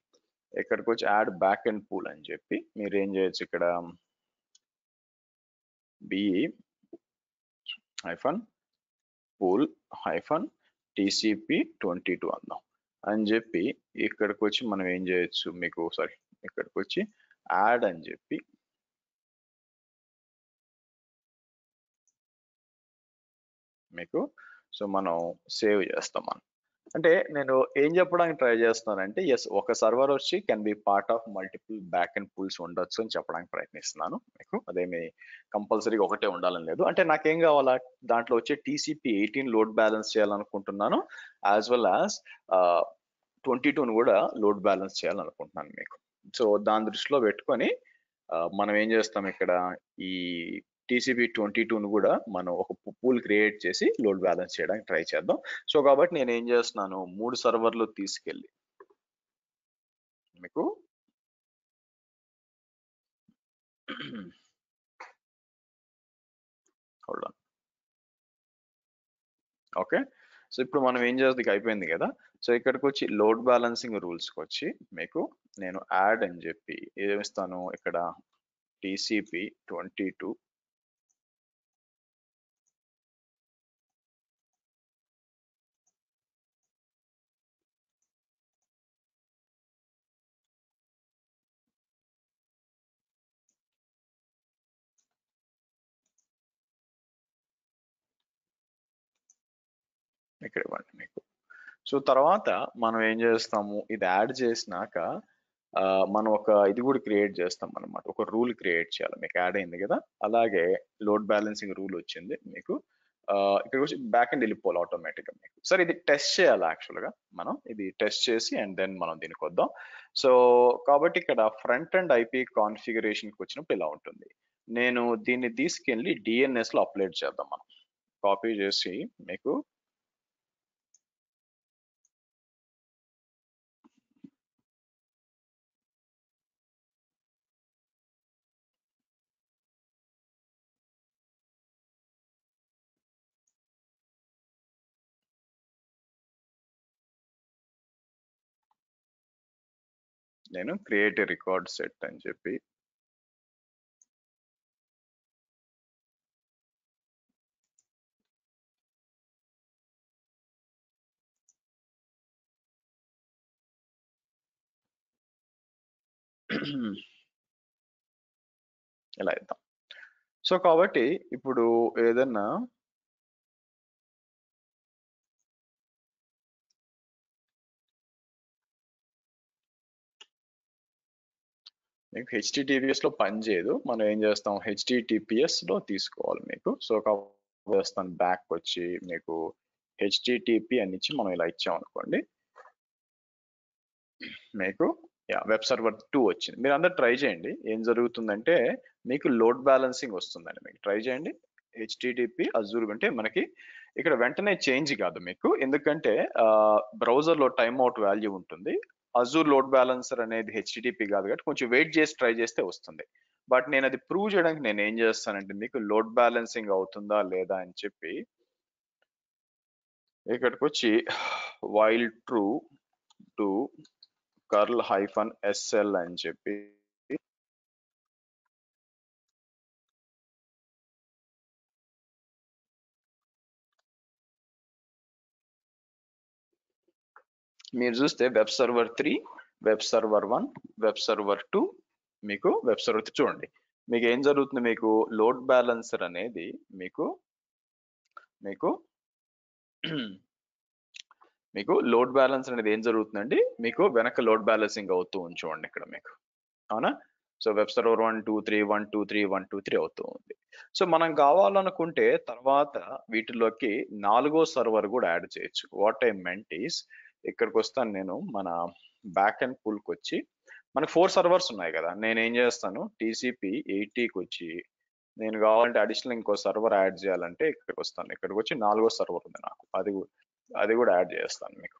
Speaker 2: ఇక్కడికి వచ్చి యాడ్ బ్యాక్ అండ్ పూల్ అని చెప్పి మీరు ఏం చేయొచ్చు, ఇక్కడ బిఈ -pool -TCP 22 అందాం అని చెప్పి ఇక్కడికి వచ్చి మనం ఏం చేయొచ్చు, మీకు సారీ ఇక్కడికి వచ్చి యాడ్ అని చెప్పి మీకు సో మనం సేవ్ చేస్తాం. అంటే నేను ఏం చెప్పడానికి ట్రై చేస్తున్నానంటే ఎస్, ఒక సర్వర్ వచ్చి can be part of multiple backend pools ఉండొచ్చు అని చెప్పడానికి ప్రయత్నిస్తున్నాను. మీకు అదేమి కంపల్సరీగా ఒకటే ఉండాలని లేదు. అంటే నాకేం కావాలా, దాంట్లో వచ్చే TCP 18 లోడ్ బ్యాలెన్స్ చేయాలనుకుంటున్నాను, యాజ్ వెల్ యాజ్ 22ను కూడా లోడ్ బ్యాలెన్స్ చేయాలనుకుంటున్నాను మీకు. సో దాని దృష్టిలో పెట్టుకొని మనం ఏం చేస్తాం, ఇక్కడ ఈ TCP 22ను కూడా మనం ఒక పూల్ క్రియేట్ చేసి లోడ్ బ్యాలెన్స్ చేయడానికి ట్రై చేద్దాం. సో కాబట్టి నేను ఏం చేస్తున్నాను, 3 సర్వర్లు తీసుకెళ్ళి మీకు ఓకే. సో ఇప్పుడు మనం ఏం చేద్దాం, అయిపోయింది కదా. సో ఇక్కడికి వచ్చి లోడ్ బ్యాలెన్సింగ్ రూల్స్కి వచ్చి మీకు నేను యాడ్ అని చెప్పి ఏమిస్తాను, ఇక్కడ TCP 22 ఇక్కడ ఇవ్వండి మీకు. సో తర్వాత మనం ఏం చేస్తాము, ఇది యాడ్ చేసినాక మనం ఒక ఇది కూడా క్రియేట్ చేస్తాం అనమాట, ఒక రూల్ క్రియేట్ చేయాలి. మీకు యాడ్ అయింది కదా, అలాగే లోడ్ బ్యాలెన్సింగ్ రూల్ వచ్చింది మీకు. ఇక్కడ వచ్చి బ్యాక్ అండ్ వెళ్ళిపోవాలి ఆటోమేటిక్గా మీకు. సరే ఇది టెస్ట్ చేయాలి యాక్చువల్గా, మనం ఇది టెస్ట్ చేసి అండ్ దెన్ మనం దీనికి వద్దాం. సో కాబట్టి ఇక్కడ ఫ్రంట్ అండ్ IP కాన్ఫిగరేషన్కి వచ్చినప్పుడు ఇలా ఉంటుంది. నేను దీన్ని తీసుకెళ్ళి DNS లో అప్లోడ్ చేద్దాం. మనం కాపీ చేసి మీకు నేను క్రియేట్ రికార్డ్ సెట్ అని చెప్పి ఇలా ఇద్దాం. సో కాబట్టి ఇప్పుడు ఏదన్నా మీకు HTTPS లో పనిచేయదు. మనం ఏం చేస్తాం, HTTPS లో తీసుకోవాలి మీకు. సో వేస్తాను బ్యాక్ వచ్చి మీకు HTTP అని ఇచ్చి మనం ఇలా ఇచ్చాం అనుకోండి, మీకు వెబ్ సర్వర్ 2 వచ్చింది. మీరు అందరు ట్రై చేయండి. ఏం జరుగుతుందంటే మీకు లోడ్ బ్యాలెన్సింగ్ వస్తుందండి. మీకు ట్రై చేయండి. HTTP అజూర్ అంటే మనకి ఇక్కడ వెంటనే చేంజ్ కాదు మీకు, ఎందుకంటే బ్రౌజర్ లో టైమ్ అవుట్ వాల్యూ ఉంటుంది. అజూర్ లోడ్ బ్యాలెన్సర్ అనేది HTTP కాదు కాబట్టి కొంచెం వెయిట్ చేసి ట్రై చేస్తే వస్తుంది. బట్ నేను అది ప్రూవ్ చేయడానికి నేను ఏం చేస్తానంటే మీకు లోడ్ బ్యాలెన్సింగ్ అవుతుందా లేదా అని చెప్పి ఇక్కడికి వచ్చి while true to curl -SL అని చెప్పి మీరు చూస్తే web server 3, web server 1, web server 2, మీకు వెబ్ సర్వర్ 3 చూడండి. మీకు ఏం జరుగుతుంది, మీకు లోడ్ బ్యాలెన్సర్ అనేది మీకు మీకు మీకు లోడ్ బ్యాలెన్స్ అనేది ఏం జరుగుతుందండి, మీకు వెనక లోడ్ బ్యాలెన్సింగ్ అవుతూ ఉంచండి ఇక్కడ మీకు, అవునా? సో వెబ్ సర్వర్ 1 2 3 1 2 3 1 2 3 అవుతూ ఉంది. సో మనం కావాలనుకుంటే తర్వాత వీటిలోకి 4వ సర్వర్ కూడా యాడ్ చేయొచ్చు. వాట్ ఐ మెంట్ ఈస్, ఇక్కడికి వస్తాను నేను మన బ్యాక్ అండ్ పూల్కి వచ్చి, మనకు 4 సర్వర్స్ ఉన్నాయి కదా, నేను ఏం చేస్తాను TCP 80కి వచ్చి నేను కావాలంటే అడిషనల్ ఇంకో సర్వర్ యాడ్ చేయాలంటే ఇక్కడికి వస్తాను. ఇక్కడికి వచ్చి 4వ సర్వర్ ఉంది నాకు, అది కూడా యాడ్ చేస్తాను మీకు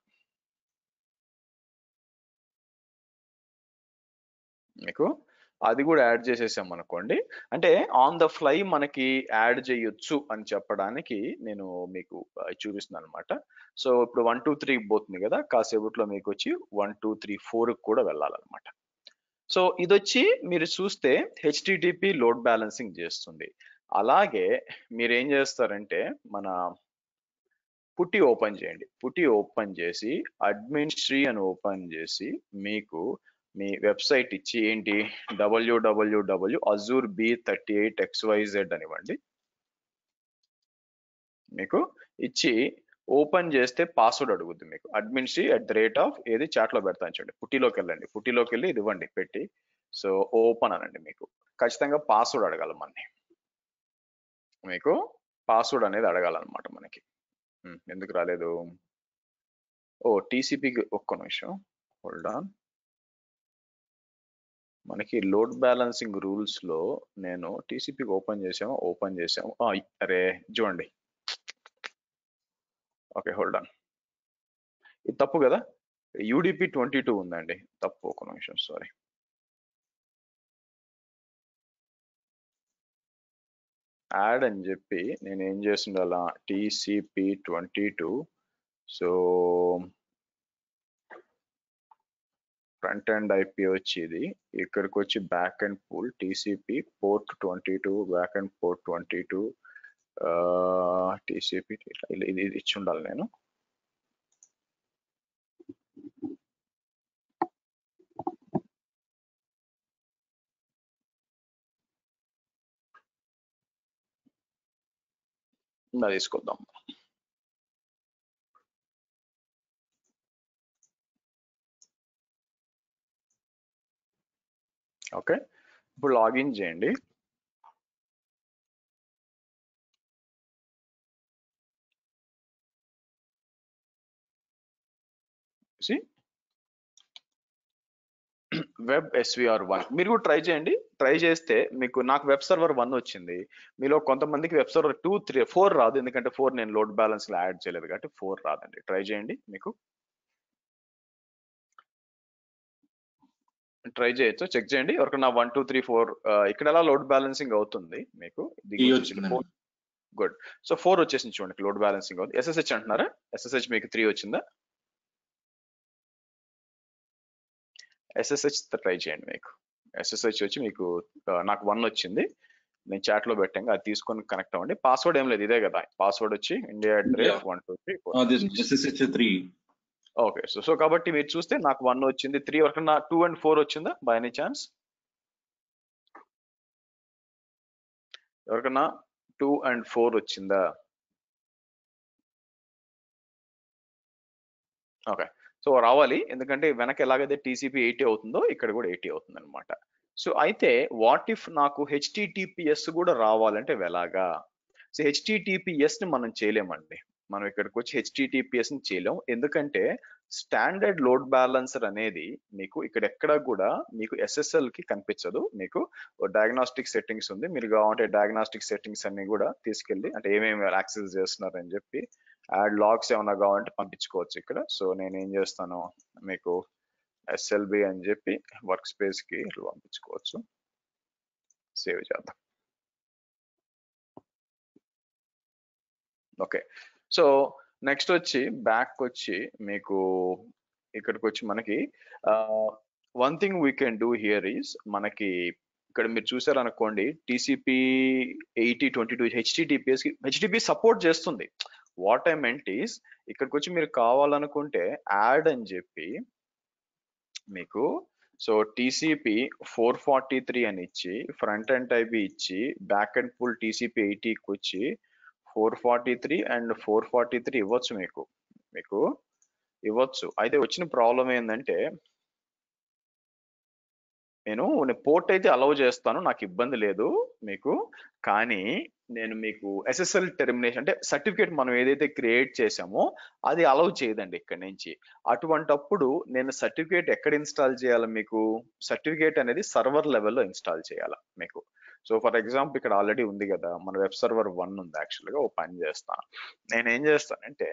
Speaker 2: అది కూడా యాడ్ చేసేసాం అనుకోండి. అంటే ఆన్ ద ఫ్లై మనకి యాడ్ చేయొచ్చు అని చెప్పడానికి నేను మీకు చూపిస్తున్నాను అనమాట. సో ఇప్పుడు 1 2 3 పోతుంది కదా, కాసేపట్లో మీకు వచ్చి 1 2 3 4 కూడా వెళ్ళాలన్నమాట. సో ఇది వచ్చి మీరు చూస్తే HTTP లోడ్ బ్యాలెన్సింగ్ చేస్తుంది. అలాగే మీరు ఏం చేస్తారంటే మన పుట్టి ఓపెన్ చేయండి. పుట్టి ఓపెన్ చేసి అడ్మినిస్ట్రీ అని ఓపెన్ చేసి మీకు మీ వెబ్సైట్ ఇచ్చి ఏంటి www.azure-b38xyz అనివ్వండి. మీకు ఇచ్చి ఓపెన్ చేస్తే పాస్వర్డ్ అడుగుద్ది మీకు. admin@, ఏది చాట్లో పెడతాను చూడండి. పుట్టిలోకి వెళ్ళండి, పుట్టిలోకి వెళ్ళి ఇది ఇవ్వండి పెట్టి, సో ఓపెన్ అనండి. మీకు ఖచ్చితంగా పాస్వర్డ్ అడగాలి మనని, మీకు పాస్వర్డ్ అనేది అడగాలన్నమాట మనకి. ఎందుకు రాలేదు, TCPకి ఒక్క నిమిషం హోల్డ్ ఆన్. మనకి లోడ్ బ్యాలెన్సింగ్ రూల్స్ లో నేను TCPకి ఓపెన్ చేసాము. అరే చూడండి, ఓకే హోల్డ్ ఆన్, ఇది తప్పు కదా, UDP 22 ఉందండి, తప్పు, ఒక నిమిషం సారీ. యాడ్ అని చెప్పి నేను ఏం చేస్తుండాలా, TCP 22, so front and IP వచ్చి ఇది, ఇక్కడికి వచ్చి back and pool TCP port 22, back and port 22, TCP ఇది ఇచ్చి ఉండాలి నేను. తీసుకొద్దాం. ఓకే, ఇప్పుడు లాగిన్ చేయండి. వెబ్ SVR1 మీరు కూడా ట్రై చేయండి. ట్రై చేస్తే మీకు, నాకు వెబ్ సర్వర్ 1 వచ్చింది, మీలో కొంతమందికి వెబ్ సర్వర్ 2 3 4 రాదు, ఎందుకంటే 4 నేను లోడ్ బ్యాలెన్స్ లో యాడ్ చేయలేదు కాబట్టి 4 రాదండి. ట్రై చేయండి, మీకు ట్రై చేయొచ్చు, చెక్ చేయండి. ఎవరికైనా 1 2 3 4 ఇక్కడ ఎలా లోడ్ బ్యాలెన్సింగ్ అవుతుంది మీకు, గుడ్. సో 4 వచ్చేసింది చూడండి, లోడ్ బ్యాలెన్సింగ్ అవుతుంది. SSH అంటున్నారా, SSH మీకు 3 వచ్చిందా, SSH ట్రై చేయండి. మీకు SSH వచ్చి మీకు నాకు 1 వచ్చింది, నేను చాట్ లో పెట్టాను, అది తీసుకొని కనెక్ట్ అవ్వండి. పాస్వర్డ్ ఏం లేదు, ఇదే కదా పాస్వర్డ్ వచ్చి India@123. ఓకే, సో కాబట్టి మీరు చూస్తే నాకు 1 వచ్చింది, 3 వరకు 2 and 4 వచ్చిందా బై ఎనీ ఛాన్స్? ఎవరికన్నా 2 and 4 వచ్చిందా? ఓకే. సో రావాలి. ఎందుకంటే వెనక ఎలాగైతే టీసీపీ 80 అవుతుందో ఇక్కడ కూడా 80 అవుతుందన్నమాట. సో అయితే వాట్ ఇఫ్ నాకు హెచ్‌టిటిపిఎస్ కూడా రావాలంటే ఎలాగా? సో హెచ్‌టిటిపిఎస్‌ని మనం చేయలేమండి. మనం ఇక్కడికొచ్చి హెచ్‌టిటిపిఎస్‌ని చేయలేం. ఎందుకంటే స్టాండర్డ్ లోడ్ బ్యాలెన్సర్ అనేది మీకు ఇక్కడెక్కడ కూడా మీకు ఎస్ఎస్ఎల్‌కి కనిపించదు. మీకు డయాగ్నోస్టిక్ సెట్టింగ్స్ ఉంది. మీరు కావాలంటే డయాగ్నోస్టిక్ సెట్టింగ్స్ అన్ని కూడా తీసుకెళ్ళి అంటే ఏమేమి యాక్సెస్ చేస్తున్నారని చెప్పి యాడ్ లాగ్స్ ఏమన్నా కావాలంటే పంపించుకోవచ్చు ఇక్కడ. సో నేను ఏం చేస్తాను మీకు ఎస్ఎల్బి అని చెప్పి వర్క్ స్పేస్ కి ఇట్లా పంపించుకోవచ్చు. సేవ్ చేద్దాం. ఓకే. సో నెక్స్ట్ వచ్చి బ్యాక్ వచ్చి మీకు ఇక్కడికి వచ్చి మనకి one thing we can do here is మనకి ఇక్కడ మీరు చూసారనుకోండి టీసీపీ 8022 హెచ్టిటిపి సపోర్ట్ చేస్తుంది. వాట్ ఐ మెంట్ ఈస్ ఇక్కడికి వచ్చి మీరు కావాలనుకుంటే యాడ్ అని చెప్పి మీకు సో టీసీపీ 443 అని ఇచ్చి ఫ్రంట్ ఎండ్ టైప్ ఇచ్చి బ్యాక్ ఎండ్ ఫుల్ టీసీపీ 80కి వచ్చి 443 అండ్ 443 ఇవ్వచ్చు మీకు ఇవ్వచ్చు. అయితే వచ్చిన ప్రాబ్లం ఏంటంటే నేను పోర్ట్ అయితే అలౌ చేస్తాను, నాకు ఇబ్బంది లేదు మీకు. కానీ నేను మీకు ఎస్ఎస్ఎల్ టెర్మినేషన్ అంటే సర్టిఫికేట్ మనం ఏదైతే క్రియేట్ చేసామో అది అలౌ చేయదండి ఇక్కడ నుంచి. అటువంటప్పుడు నేను సర్టిఫికేట్ ఎక్కడ ఇన్స్టాల్ చేయాలి? మీకు సర్టిఫికేట్ అనేది సర్వర్ లెవెల్లో ఇన్స్టాల్ చేయాలి మీకు. సో ఫర్ ఎగ్జాంపుల్ ఇక్కడ ఆల్రెడీ ఉంది కదా మన వెబ్ సర్వర్ 1 ఉంది. యాక్చువల్గా ఓ పని చేస్తాను, నేను ఏం చేస్తానంటే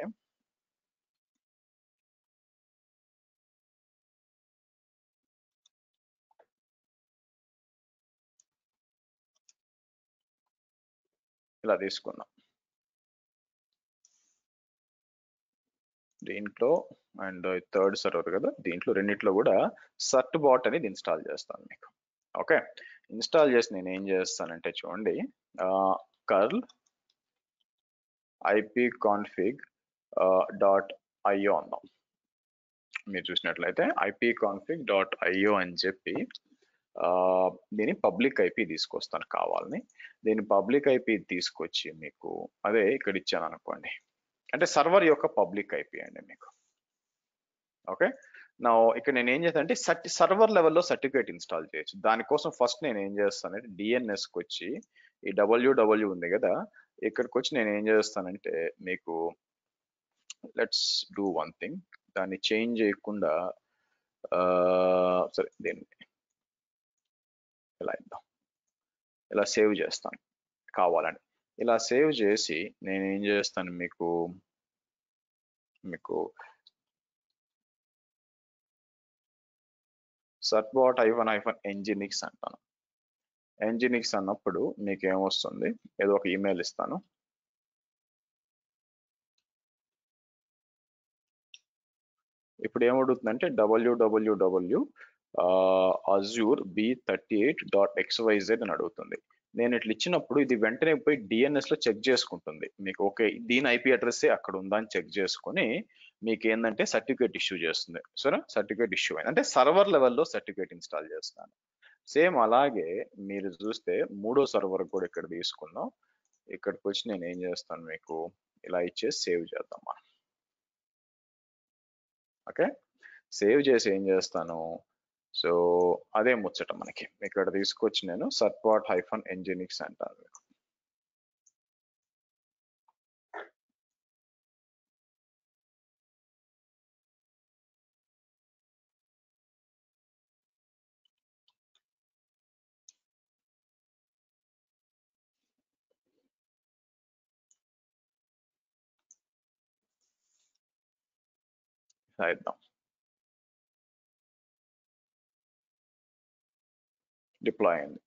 Speaker 2: ఇలా తీసుకున్నాం. దీంట్లో అండ్ థర్డ్ సర్వర్ కదా, దీంట్లో రెండిట్లో కూడా సర్ట్ బాట్ అనేది ఇన్స్టాల్ చేస్తాను మీకు. ఓకే, ఇన్స్టాల్ చేసి నేను ఏం చేస్తానంటే చూడండి కర్ల్ ఐపీ కాన్ఫిగ్ .io అన్నాం. మీరు చూసినట్లయితే ipconfig.io అని చెప్పి దీని పబ్లిక్ ఐపీ తీసుకొస్తాను కావాలని. దీని పబ్లిక్ ఐపీ తీసుకొచ్చి మీకు అదే ఇక్కడ ఇచ్చాను అనుకోండి, అంటే సర్వర్ యొక్క పబ్లిక్ ఐపీ అండి మీకు. ఓకే, నా ఇక్కడ నేను ఏం చేస్తాను అంటే సర్వర్ లెవెల్లో సర్టిఫికేట్ ఇన్స్టాల్ చేయొచ్చు. దానికోసం ఫస్ట్ నేను ఏం చేస్తానంటే డిఎన్ఎస్కి వచ్చి ఈ www ఉంది కదా, ఇక్కడికి వచ్చి నేను ఏం చేస్తానంటే మీకు లెట్స్ డూ వన్ థింగ్, దాన్ని చేంజ్ చేయకుండా సరే దీన్ని ఇలా ఇద్దాం, ఇలా సేవ్ చేస్తాను కావాలని. ఇలా సేవ్ చేసి నేను ఏం చేస్తాను మీకు సర్బాట్ -nginx అంటాను. nginx అన్నప్పుడు మీకు ఏమొస్తుంది, ఏదో ఒక ఈమెయిల్ ఇస్తాను. ఇప్పుడు ఏమడుగుతుందంటే www azure b38.xyz అని అడుగుతుంది. నేను ఇట్లా ఇచ్చినప్పుడు ఇది వెంటనే పోయి డిఎన్ఎస్ లో చెక్ చేసుకుంటుంది మీకు. ఓకే, దీని ఐపీ అడ్రస్ అక్కడ ఉందా అని చెక్ చేసుకుని మీకు ఏంటంటే సర్టిఫికేట్ ఇష్యూ చేస్తుంది. సరే, సర్టిఫికేట్ ఇష్యూ అయింది అంటే సర్వర్ లెవెల్లో సర్టిఫికేట్ ఇన్స్టాల్ చేస్తాను. సేమ్ అలాగే మీరు చూస్తే మూడో సర్వర్ కూడా ఇక్కడ తీసుకుందాం. ఇక్కడికి వచ్చి నేను ఏం చేస్తాను మీకు ఇలా ఇచ్చేసి సేవ్ చేద్దాం. ఓకే, సేవ్ చేసి ఏం చేస్తాను, సో అదే ముచ్చట మనకి ఇక్కడ తీసుకొచ్చి నేను సర్బాట్ -nginx అంటాను. ఇద్దాం, డిప్లాయ్ అయింది.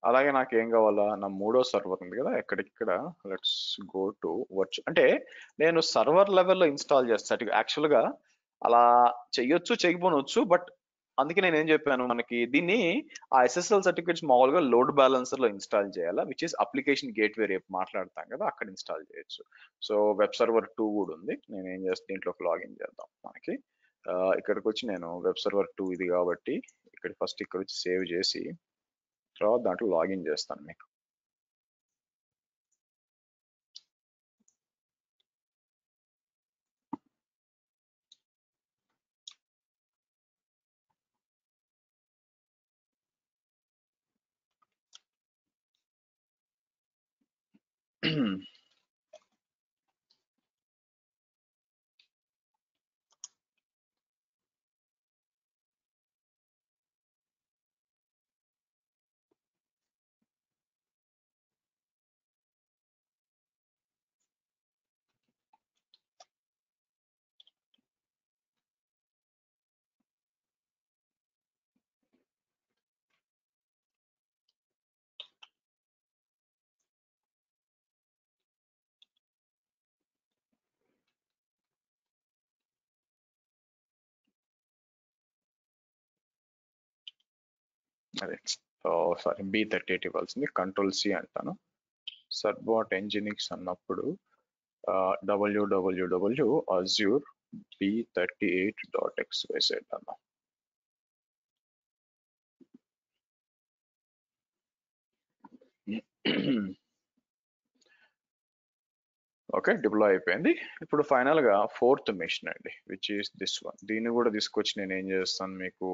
Speaker 2: అలాగే నాకు ఏం కావాలా, నా మూడో సర్వర్ ఉంది కదా ఎక్కడిక్కడ, లెట్స్ గో టు అంటే నేను సర్వర్ లెవెల్లో ఇన్స్టాల్ చేస్తాను. యాక్చువల్గా అలా చెయ్యొచ్చు చేయకపోవచ్చు, బట్ అందుకే నేను ఏం చెప్పాను మనకి దీన్ని ఆ ఎస్ఎస్ఎల్ సర్టిఫికేట్స్ మామూలుగా లోడ్ బ్యాలెన్సర్ లో ఇన్స్టాల్ చేయాలా, విచ్ ఇస్ అప్లికేషన్ గేట్వే, రేపు మాట్లాడతాం కదా అక్కడ ఇన్స్టాల్ చేయొచ్చు. సో వెబ్ సర్వర్ 2 కూడా ఉంది. నేను ఏం చేస్తాను దీంట్లోకి లాగిన్ చేద్దాం మనకి. ఇక్కడికి వచ్చి నేను వెబ్ సర్వర్ 2 ఇది కాబట్టి ఇక్కడ ఫస్ట్ ఇక్కడ వచ్చి సేవ్ చేసి తర్వాత దాంట్లో లాగిన్ చేస్తాను మీకు. అదే సారీ B38 ఇవ్వాల్సింది, కంట్రోల్ C అంటాను. సర్బాట్ ఎంజినిక్స్ అన్నప్పుడు www azure b38.xyz అన్నా. ఓకే, డిప్లాయ్ అయిపోయింది. ఇప్పుడు ఫైనల్ గా 4th మెషిన్ అండి, విచ్ ఈస్ దిస్ వన్. దీన్ని కూడా తీసుకొచ్చి నేను ఏం చేస్తాను, మీకు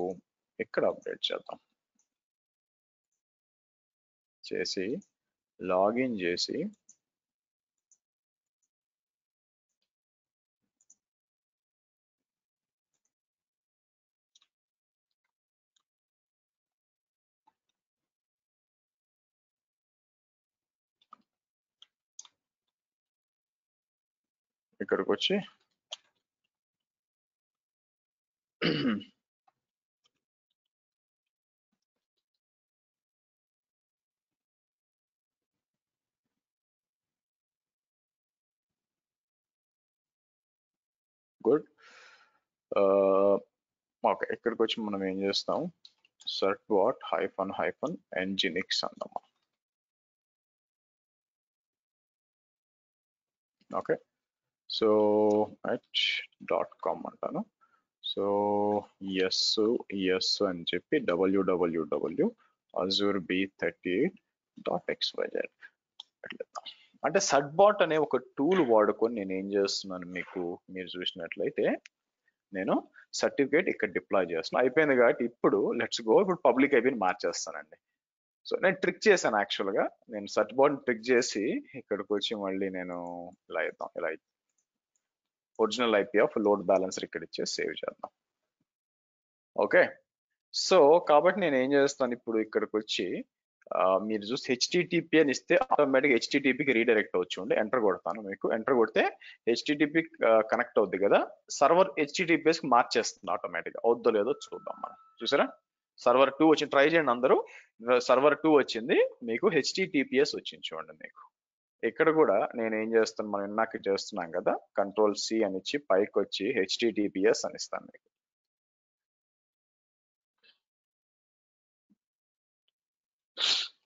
Speaker 2: ఇక్కడ అప్డేట్ చేద్దాం. చేసి లాగిన్ చేసి ఇక్కడికి వచ్చి గుడ్. ఓకే, ఇక్కడికి వచ్చి మనం ఏం చేస్తాం, certbot -nginx అన్నమా. ఓకే, సో h.com అంటాను. సో ఎస్ అని చెప్పి www azure b38.xyz. అంటే సర్బాట్ అనే ఒక టూల్ వాడుకొని నేను ఏం చేస్తున్నాను, మీరు చూసినట్లయితే నేను సర్టిఫికేట్ ఇక్కడ డిప్లాయ్ చేస్తున్నాను. అయిపోయింది కాబట్టి ఇప్పుడు లెట్స్ గో, ఇప్పుడు పబ్లిక్ అయిపోయి మార్చేస్తానండి. సో నేను ట్రిక్ చేశాను యాక్చువల్గా, నేను సర్బాట్ ట్రిక్ చేసి ఇక్కడికి వచ్చి మళ్ళీ నేను ఇలా ఇద్దాం, ఇలా original IP of load balancer ఇక్కడ ఇచ్చేసి సేవ్ చేద్దాం. ఓకే, సో కాబట్టి నేను ఏం చేస్తాను, ఇప్పుడు ఇక్కడికి వచ్చి మీరు చూస్తే హెచ్టిటిపి అని ఇస్తే ఆటోమేటిక్ హెచ్టిటిపికి రీడైరెక్ట్ అవచ్చు. ఎంటర్ కొడతాను, మీకు ఎంటర్ కొడితే హెచ్టిటిపి కనెక్ట్ అవుద్ది కదా, సర్వర్ హెచ్టిటిపిఎస్ కి మార్చేస్తుంది ఆటోమేటిక్. అవుద్దో లేదో చూద్దాం మనం. చూసారా, సర్వర్ 2 వచ్చింది, ట్రై చేయండి అందరూ. సర్వర్ 2 వచ్చింది, మీకు హెచ్టిటిపిఎస్ వచ్చింది చూడండి. మీకు ఇక్కడ కూడా నేను ఏం చేస్తాను, మనం ఇందాక చేస్తున్నాం కదా, కంట్రోల్ C అని ఇచ్చి పైకి వచ్చి హెచ్టిటిపిఎస్ అని ఇస్తాను.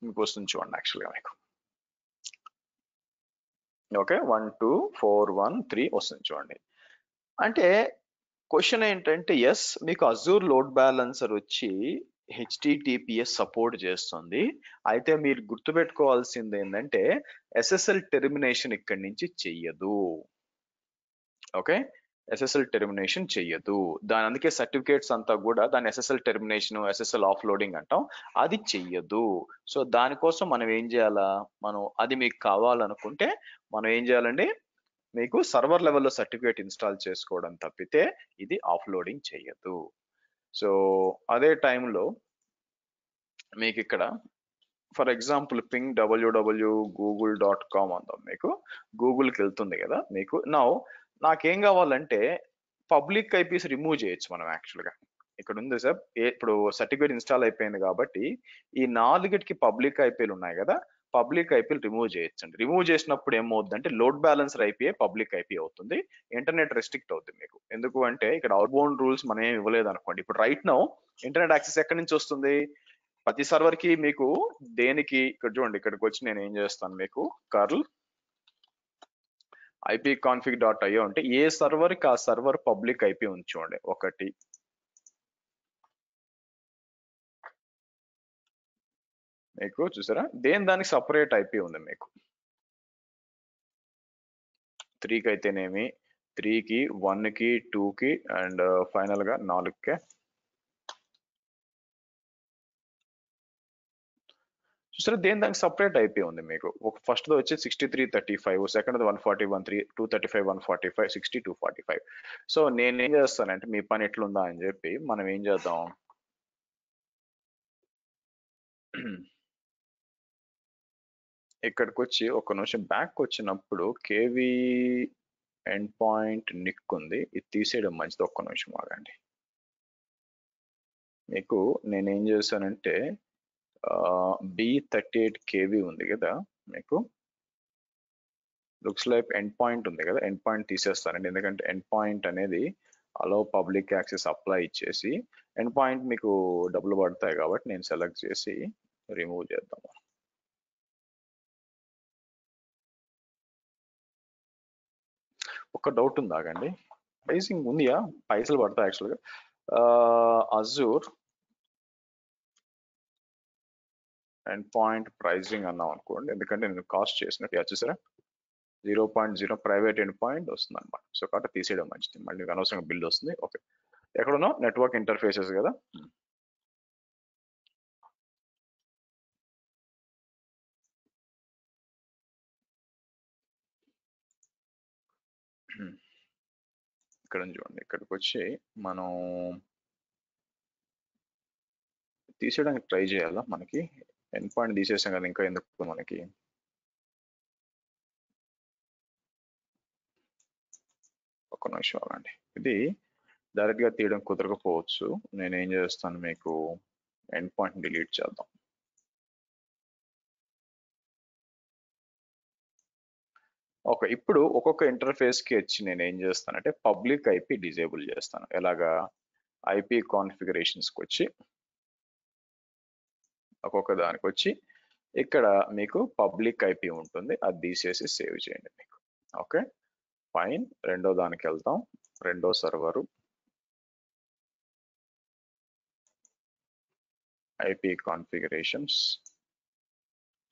Speaker 2: మీకు వస్తుంది చూడండి యాక్చువల్గా మీకు. ఓకే, 12413 వస్తుంది చూడండి. అంటే క్వశ్చన్ ఏంటంటే, ఎస్ మీకు అజూర్ లోడ్ బ్యాలెన్సర్ వచ్చి హెచ్టిటిపిఎస్ సపోర్ట్ చేస్తుంది. అయితే మీరు గుర్తుపెట్టుకోవాల్సింది ఏంటంటే ఎస్ఎస్ఎల్ టెర్మినేషన్ ఇక్కడి నుంచి చెయ్యదు. ఓకే, ఎస్ఎస్ఎల్ టెర్మినేషన్ చెయ్యదు. దాని అందుకే సర్టిఫికేట్స్ అంతా కూడా దాని SSL termination, SSL of loading అంటాం, అది చెయ్యదు. సో దానికోసం మనం ఏం చేయాలా, మనం అది మీకు కావాలనుకుంటే మనం ఏం చేయాలండి, మీకు సర్వర్ లెవెల్లో సర్టిఫికేట్ ఇన్స్టాల్ చేసుకోవడం తప్పితే ఇది ఆఫ్ లోడింగ్ చెయ్యదు. సో అదే టైంలో మీకు ఇక్కడ ఫర్ ఎగ్జాంపుల్ పింగ్ www.google.com అందాం, మీకు గూగుల్కి వెళ్తుంది కదా. మీకు నాకేం కావాలంటే పబ్లిక్ ఐపీస్ రిమూవ్ చేయొచ్చు మనం యాక్చువల్గా. ఇక్కడ ఉంది సార్, ఇప్పుడు సర్టిఫికేట్ ఇన్స్టాల్ అయిపోయింది కాబట్టి ఈ 4కి పబ్లిక్ ఐపీలు ఉన్నాయి కదా, పబ్లిక్ ఐపీలు రిమూవ్ చేయొచ్చండి. రిమూవ్ చేసినప్పుడు ఏమవుతుందంటే load balancer IP public IP అవుతుంది, ఇంటర్నెట్ రెస్ట్రిక్ట్ అవుతుంది మీకు. ఎందుకు అంటే ఇక్కడ అవుట్బౌండ్ రూల్స్ మనం ఏమి ఇవ్వలేదు అనుకోండి. ఇప్పుడు రైట్ నౌ ఇంటర్నెట్ యాక్సెస్ ఎక్కడి నుంచి వస్తుంది, ప్రతి సర్వర్ కి మీకు దేనికి, ఇక్కడ చూడండి, ఇక్కడికి వచ్చి నేను ఏం చేస్తాను, మీకు కర్ల్ ipconfig.io అంటే ఏ సర్వర్ కి ఆ సర్వర్ పబ్లిక్ ఐపీ ఉంచుకోండి. ఒకటి మీకు చూసారా, దానికి సపరేట్ ఐపీ ఉంది మీకు. 3కి అయితేనేమి 3కి 1కి 2కి అండ్ ఫైనల్ గా 4కే. చూసారా దేని దానికి సపరేట్ IP ఉంది మీకు. ఒక ఫస్ట్ వచ్చి 6335, సెకండ్ 141 235 145 60 245. సో నేనేం చేస్తానంటే మీ పని ఎట్లుందా అని చెప్పి మనం ఏం చేద్దాం, ఇక్కడికి వచ్చి ఒక నిమిషం బ్యాక్ వచ్చినప్పుడు కేవీ ఎండ్ పాయింట్ నిక్ ఉంది, ఇది తీసేయడం మంచిది. ఒక్క నిమిషం ఆగండి. మీకు నేనేం చేశానంటే B38 KB ఉంది కదా, మీకు లుక్స్ లైక్ ఎండ్ పాయింట్ ఉంది కదా, ఎండ్ పాయింట్ తీసేస్తానండి. ఎందుకంటే ఎండ్ పాయింట్ అనేది అలో పబ్లిక్ యాక్సెస్ అప్లై ఇచ్చేసి ఎండ్ పాయింట్ మీకు డబ్బులు పడతాయి కాబట్టి నేను సెలెక్ట్ చేసి రిమూవ్ చేద్దాము. ఒక డౌట్ ఉంది ఆగండి, ప్రైసింగ్ ఉందియా, పైసలు పడతాయి యాక్చువల్గా. అజూర్ ఎండ్ పాయింట్ ప్రైజింగ్ అన్నాం అనుకోండి, ఎందుకంటే నేను కాస్ట్ చేసినట్టు చూసారా 0.0 ప్రైవేట్ ఎండ్ పాయింట్ వస్తుంది అనమాట. సో కాబట్టి తీసేయడం మంచిది, మళ్ళీ మీకు అనవసరంగా బిల్ వస్తుంది. ఓకే, ఎక్కడున్నా నెట్వర్క్ ఇంటర్ఫేసెస్ కదా, ఇక్కడ చూడండి, ఇక్కడికి వచ్చి మనం తీసేయడానికి ట్రై చేయాలా. మనకి ఎండ్ పాయింట్ తీసేసాం కదా, ఇంకా ఎందుకు మనకి. ఒక నిమిషం అవ్వండి, ఇది డైరెక్ట్ గా తీయడం కుదరకపోవచ్చు. నేనేం చేస్తాను, మీకు ఎండ్ పాయింట్ డిలీట్ చేద్దాం. ఓకే, ఇప్పుడు ఒక్కొక్క ఇంటర్ఫేస్ కి వచ్చి నేను ఏం చేస్తానంటే పబ్లిక్ IP డిజేబుల్ చేస్తాను. ఎలాగా, IP కాన్ఫిగరేషన్స్కి వచ్చి ఒక్కొక్క దానికి వచ్చి ఇక్కడ మీకు పబ్లిక్ IP ఉంటుంది, అది తీసేసి సేవ్ చేయండి మీకు. ఓకే ఫైన్, రెండో దానికి వెళ్తాం, రెండో సర్వరు IP కాన్ఫిగరేషన్స్.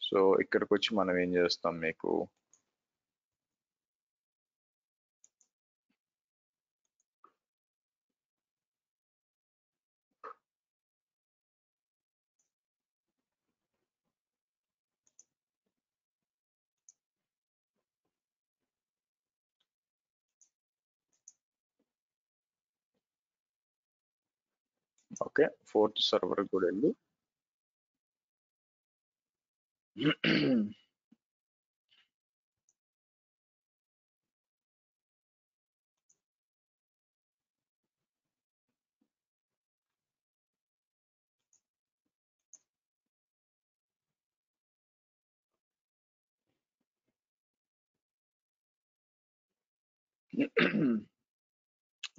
Speaker 2: సో ఇక్కడికి వచ్చి మనం ఏం చేస్తాం, మీకు ఓకే ఫోర్త్ సర్వర్ కూడా వెళ్ళి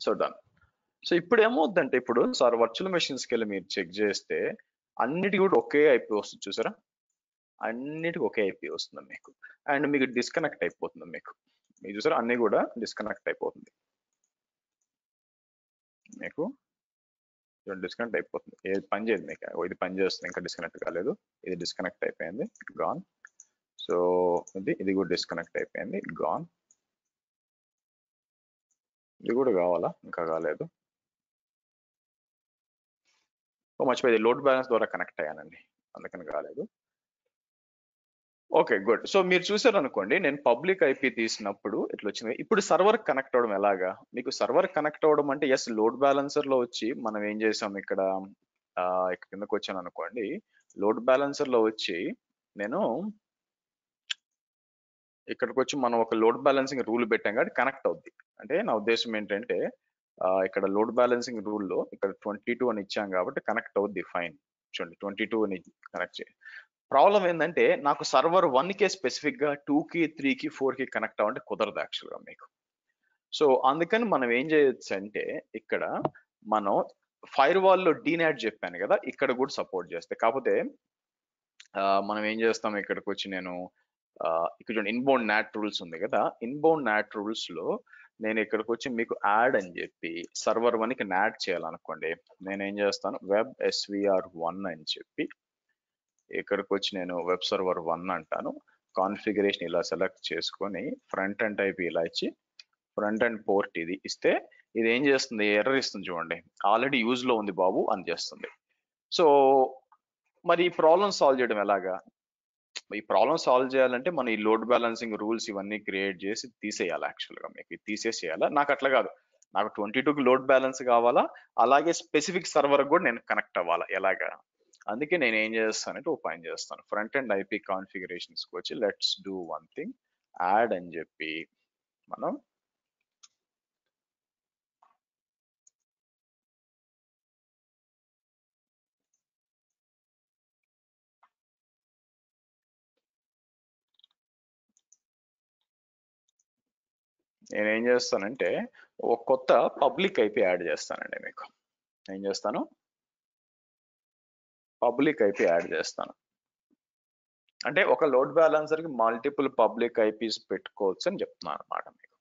Speaker 2: సో డన్. సో ఇప్పుడు ఏమవుతుందంటే, ఇప్పుడు సార్ వర్చువల్ మెషిన్స్కి వెళ్ళి మీరు చెక్ చేస్తే అన్నిటికీ కూడా ఒకే IP వస్తుంది చూసారా, అన్నిటికీ ఒకే IP వస్తుంది మీకు. అండ్ మీకు డిస్కనెక్ట్ అయిపోతుంది మీకు చూసారా, అన్ని కూడా డిస్కనెక్ట్ అయిపోతుంది మీకు, డిస్కనెక్ట్ అయిపోతుంది. ఏది పని చేయదు మీకు, ఇది పని చేస్తుంది, ఇంకా డిస్కనెక్ట్ కాలేదు, ఇది డిస్కనెక్ట్ అయిపోయింది, గాన్. సో ఇది కూడా డిస్కనెక్ట్ అయిపోయింది, గాన్. ఇది కూడా కావాలా, ఇంకా కాలేదు. మర్చిపోయింది, లోడ్ బ్యాలెన్స్ ద్వారా కనెక్ట్ అయ్యానండి, అందుకని కాలేదు. Okay good. సో మీరు చూసారు అనుకోండి, నేను పబ్లిక్ IP తీసినప్పుడు ఇట్లా వచ్చింది. ఇప్పుడు సర్వర్ కనెక్ట్ అవ్వడం ఎలాగా, మీకు సర్వర్ కనెక్ట్ అవ్వడం అంటే ఎస్ లోడ్ బ్యాలెన్సర్ లో వచ్చి మనం ఏం చేసాం, ఇక్కడ కిందకు వచ్చాను అనుకోండి, లోడ్ బ్యాలెన్సర్ లో వచ్చి నేను ఇక్కడికి వచ్చి మనం ఒక లోడ్ బ్యాలెన్సింగ్ రూల్ పెట్టాం కాబట్టి కనెక్ట్ అవుద్ది. అంటే నా ఉద్దేశం ఏంటంటే ఇక్కడ లోడ్ బ్యాలెన్సింగ్ రూల్లో ఇక్కడ 22 అని ఇచ్చాం కాబట్టి కనెక్ట్ అవుద్ది, ఫైన్. చూడండి 22 అని కనెక్ట్ చేయాలి. ప్రాబ్లం ఏంటంటే నాకు సర్వర్ 1కే స్పెసిఫిక్ గా 2కి 3కి 4కి కనెక్ట్ అవ్వంటే కుదరదు యాక్చువల్గా మీకు. సో అందుకని మనం ఏం చేయొచ్చు అంటే, ఇక్కడ మనం ఫైర్ వాల్ లో డీనాట్ చెప్పాను కదా, ఇక్కడ కూడా సపోర్ట్ చేస్తాయి. కాకపోతే మనం ఏం చేస్తాం, ఇక్కడికి వచ్చి నేను ఇక్కడ చూడండి ఇన్బౌండ్ నాట్ రూల్స్ ఉంది కదా, ఇన్బౌండ్ నాట్ రూల్స్ లో నేను ఇక్కడికి వచ్చి మీకు యాడ్ అని చెప్పి సర్వర్ 1కి నాట్ చేయాలనుకోండి, నేనేం చేస్తాను వెబ్ SVR1 అని చెప్పి ఇక్కడికి వచ్చి నేను వెబ్ సర్వర్ 1 అంటాను, కాన్ఫిగరేషన్ ఇలా సెలెక్ట్ చేసుకొని ఫ్రంట్ అండ్ IP ఇలా ఇచ్చి ఫ్రంట్ అండ్ పోర్ట్ ఇది ఇస్తే ఇది ఏం చేస్తుంది, ఎర్రర్ ఇస్తుంది చూడండి, ఆల్రెడీ యూజ్ లో ఉంది బాబు అని చేస్తుంది. సో మరి ఈ ప్రాబ్లం సాల్వ్ చేయడం ఎలాగా, ఈ ప్రాబ్లమ్ సాల్వ్ చేయాలంటే మనం ఈ లోడ్ బ్యాలెన్సింగ్ రూల్స్ ఇవన్నీ క్రియేట్ చేసి తీసేయాలి. యాక్చువల్గా మీకు ఇది తీసేసేయాలా. నాకు అట్లా కాదు, నాకు 22కి లోడ్ బ్యాలెన్స్ కావాలా, అలాగే స్పెసిఫిక్ సర్వర్ కూడా నేను కనెక్ట్ అవ్వాలా ఎలాగా. అందుకే నేను ఏం చేస్తానంటే ఓ పని చేస్తాను, ఫ్రంట్ అండ్ ఐపీ కాన్ఫిగరేషన్స్కి వచ్చి let's do one thing, add అని చెప్పి మనం నేనేం చేస్తానంటే ఒక కొత్త పబ్లిక్ ఐపీ యాడ్ చేస్తానండి. మీకు ఏం చేస్తాను, పబ్లిక్ ఐపీ యాడ్ చేస్తాను. అంటే ఒక లోడ్ బ్యాలెన్సర్ కి మల్టిపుల్ పబ్లిక్ ఐపీస్ పెట్టుకోవచ్చు అని చెప్తున్నాను అనమాట మీకు.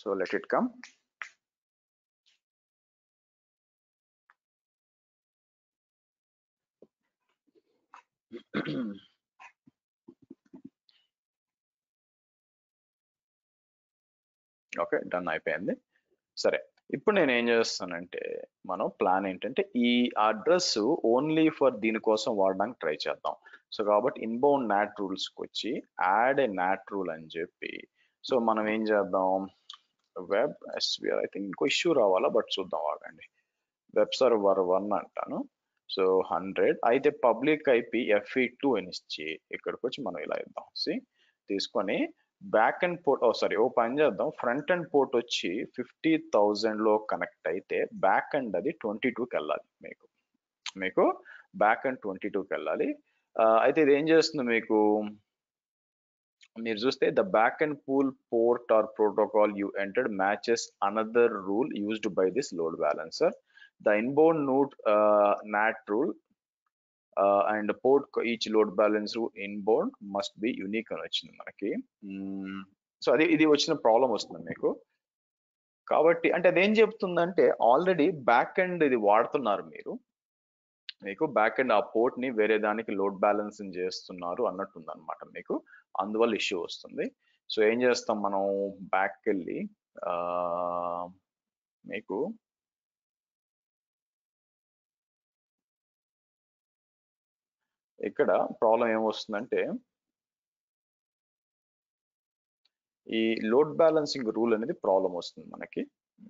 Speaker 2: So let it come. Okay, done అయిపోయింది. సరే, ఇప్పుడు నేను ఏం చేస్తానంటే మనం ప్లాన్ ఏంటంటే ఈ అడ్రస్ ఓన్లీ ఫర్ దీనికోసం వాడడానికి ట్రై చేద్దాం. సో కాబట్టి ఇన్బౌండ్ నాట్ రూల్స్కి వచ్చి యాడ్ ఏ నాట్ రూల్ అని చెప్పి, సో మనం ఏం చేద్దాం, వెబ్ ఎస్విఆర్ ఐ థింక్ ఇంకో ఇష్యూ రావాలా, బట్ చూద్దాం ఆగండి. వెబ్ సర్వర్ 1 అంటాను. సో 100 అయితే పబ్లిక్ ఐపీ FE2 అని ఇచ్చి ఇక్కడికి వచ్చి మనం ఇలా ఇద్దాం. తీసుకొని బ్యాక్ అండ్ పోర్ట్ ఓ పని చేద్దాం, ఫ్రంట్ అండ్ పోర్ట్ వచ్చి 50,000 లో కనెక్ట్ అయితే బ్యాక్ అండ్ అది 22కి వెళ్ళాలి. మీకు బ్యాక్ అండ్ 22కి వెళ్ళాలి. అయితే ఇది ఏం చేస్తుంది మీకు, మీరు చూస్తే the backend pool port or protocol you entered matches another rule used by this load balancer. The inbound NAT rule and port each load balance inbound must be unique అని వచ్చింది మనకి. సో ఇది వచ్చిన problem వస్తుంది మీకు. కాబట్టి అంటే అదేం చెప్తుందంటే ఆల్రెడీ బ్యాక్ ఎండ్ ఇది వాడుతున్నారు మీరు, మీకు బ్యాక్ ఎండ్ ఆ పోర్ట్ ని వేరే దానికి లోడ్ బ్యాలెన్సింగ్ చేస్తున్నారు అన్నట్టుంది అనమాట మీకు, అందువల్ల ఇష్యూ వస్తుంది. సో ఏం చేస్తాం మనం, బ్యాక్ వెళ్ళి మీకు ఇక్కడ ప్రాబ్లం ఏమొస్తుందంటే ఈ లోడ్ బ్యాలెన్సింగ్ రూల్ అనేది ప్రాబ్లం వస్తుంది మనకి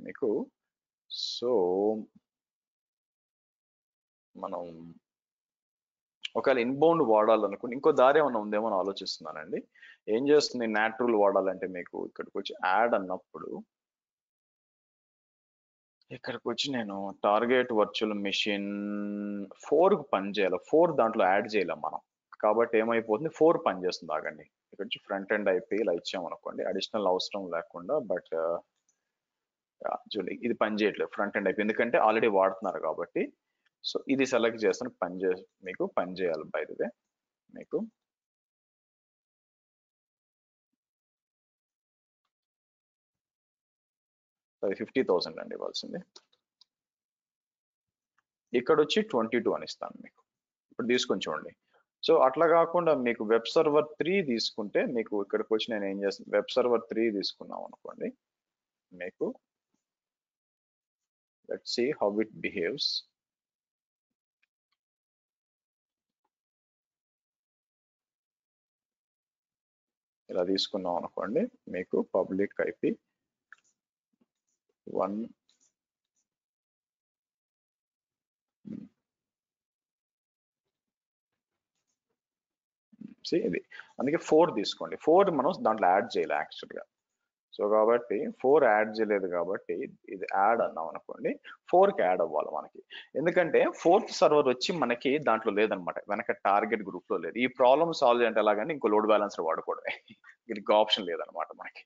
Speaker 2: మీకు. సో మనం ఒకవేళ ఇన్బౌండ్ వాడాలనుకుని ఇంకో దారి ఏమైనా ఉందేమో అని ఆలోచిస్తున్నానండి. ఏం చేస్తుంది, నాట్ రూల్ వాడాలంటే మీకు ఇక్కడికి వచ్చి యాడ్ అన్నప్పుడు ఇక్కడికి వచ్చి నేను టార్గెట్ వర్చువల్ మెషిన్ 4కు పని చేయాలి, 4 దాంట్లో యాడ్ చేయలేం మనం. కాబట్టి ఏమైపోతుంది, 4 పని చేస్తుంది. ఆగండి, ఇక్కడ వచ్చి ఫ్రంట్ అండ్ ఐపీ ఇలా ఇచ్చామనుకోండి, అడిషనల్ అవసరం లేకుండా, బట్ చూడండి ఇది పని చేయట్లేదు ఫ్రంట్ అండ్ ఐపీ, ఎందుకంటే ఆల్రెడీ వాడుతున్నారు కాబట్టి. సో ఇది సెలెక్ట్ చేస్తాను, మీకు పని చేయాలి. బై ది వే మీకు అది 50,000 అండి ఇవ్వాల్సింది. ఇక్కడ వచ్చి 22 అని ఇస్తాను మీకు. ఇప్పుడు తీసుకొని చూడండి. సో అట్లా కాకుండా మీకు వెబ్ సర్వర్ 3 తీసుకుంటే మీకు ఇక్కడికి వచ్చి నేను ఏం చేస్తాను, వెబ్ సర్వర్ 3 తీసుకున్నాం అనుకోండి, మీకు let's see how it behaves. ఇలా తీసుకున్నాం అనుకోండి, మీకు పబ్లిక్ ఐపీ 1 ఇది, అందుకే 4 తీసుకోండి. 4 మనం దాంట్లో యాడ్ చేయాలి యాక్చువల్గా. సో కాబట్టి 4 యాడ్ చేయలేదు కాబట్టి ఇది యాడ్ అన్నాం అనుకోండి, 4కి యాడ్ అవ్వాలి మనకి. ఎందుకంటే 4th సర్వర్ వచ్చి మనకి దాంట్లో లేదనమాట, వెనక టార్గెట్ గ్రూప్ లో లేదు. ఈ ప్రాబ్లమ్ సాల్వ్ చేయాలంటే ఎలాగంటే ఇంకో లోడ్ బ్యాలెన్సర్ వాడుకోవడమే, దీనికి ఆప్షన్ లేదనమాట మనకి.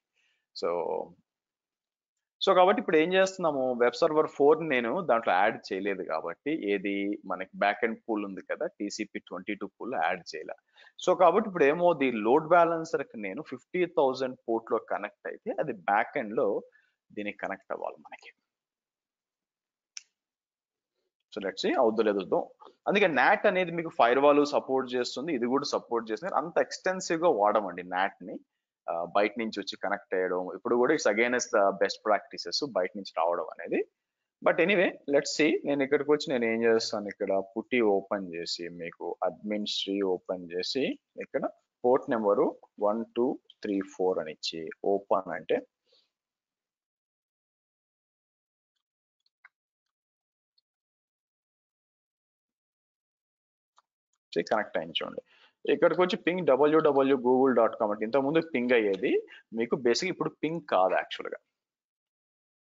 Speaker 2: సో కాబట్టి ఇప్పుడు ఏం చేస్తున్నాము, వెబ్ సర్వర్ 4 నేను దాంట్లో యాడ్ చేయలేదు కాబట్టి, ఏది మనకి బ్యాక్ ఎండ్ పూల్ ఉంది కదా, TCP/22 పూల్ యాడ్ చేయలే. సో కాబట్టి ఇప్పుడు ఏమోది, లోడ్ బ్యాలెన్సర్ కి నేను 50,000 పోర్ట్ లో కనెక్ట్ అయితే అది బ్యాక్ ఎండ్ లో దీనికి కనెక్ట్ అవ్వాలి మనకి. సో లెట్స్ సీ అవుద్దో లేదో చూద్దాం. అందుకే నాట్ అనేది మీకు ఫైర్ వాల్ సపోర్ట్ చేస్తుంది, ఇది కూడా సపోర్ట్ చేస్తుంది. అంత ఎక్స్టెన్సివ్ గా వాడమండి నాట్ ని. బయట నుంచి వచ్చి కనెక్ట్ అయ్యడం ఇప్పుడు కూడా it's against the best practices బయట నుంచి రావడం అనేది. బట్ ఎనీవే లెట్స్ సి, నేను ఇక్కడికి వచ్చి నేను ఏం చేస్తాను, ఇక్కడ పుట్టి ఓపెన్ చేసి మీకు అడ్మినిస్ట్రీ ఓపెన్ చేసి ఇక్కడ పోర్ట్ నెంబరు 1234 అని ఇచ్చి ఓపెన్ అంటే కనెక్ట్ అయింది చూడండి. ఇక్కడికి వచ్చి పింగ్ www.google.com అంటే ఇంతకుముందు పింగ్ అయ్యేది మీకు బేసిక్, ఇప్పుడు పింగ్ కాదు యాక్చువల్గా.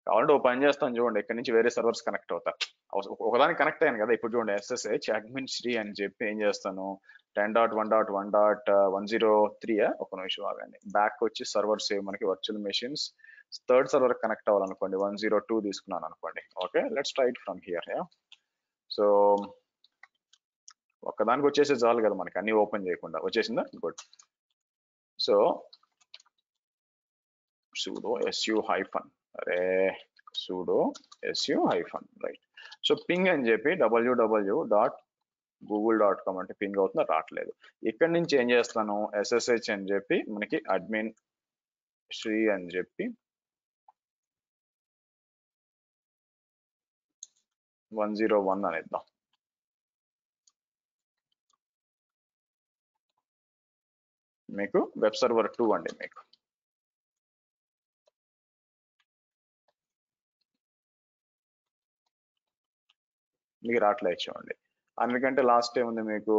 Speaker 2: కావాలంటే ఓ పని చేస్తాను చూడండి, ఇక్కడ నుంచి వేరే సర్వర్స్ కనెక్ట్ అవుతా, ఒకదానికి కనెక్ట్ అయ్యాను కదా. ఇప్పుడు చూడండి SSH అడ్మినిస్ట్రీ అని చెప్పి ఏం చేస్తాను 10.1.1.103 ఒక నిమిషం ఆగండి, బ్యాక్ వచ్చి సర్వర్స్ మనకి virtual machines third server connect అవ్వాలనుకోండి 102 తీసుకున్నాను అనుకోండి. Okay, let's try it from here. So ఒక్కదానికి వచ్చేసి చాలు కదా మనకి, అన్ని ఓపెన్ చేయకుండా వచ్చేసిందా, good. So sudo su hyphen sudo su hyphen right. So ping అని చెప్పి www.google.com అంటే పింగ్ అవుతుందా, రావట్లేదు. ఇక్కడ నుంచి ఏం చేస్తాను SSH అని చెప్పి మనకి అడ్మిన్ శ్రీ అని చెప్పి 101 అని ఇద్దాం. మీకు వెబ్ సర్వర్ 2 అండి, మీకు రావట్లేదు చూడండి. అందుకంటే లాస్ట్ ఏముంది మీకు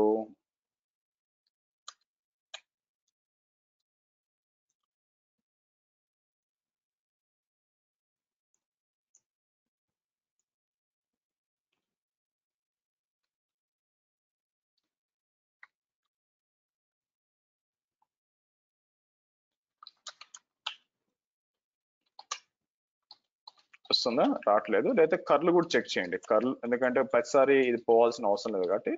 Speaker 2: వస్తుందా, రావట్లేదు. లేదా కర్లు కూడా చెక్ చేయండి, కర్ల్, ఎందుకంటే ప్రతిసారి ఇది పోవాల్సిన అవసరం లేదు కాబట్టి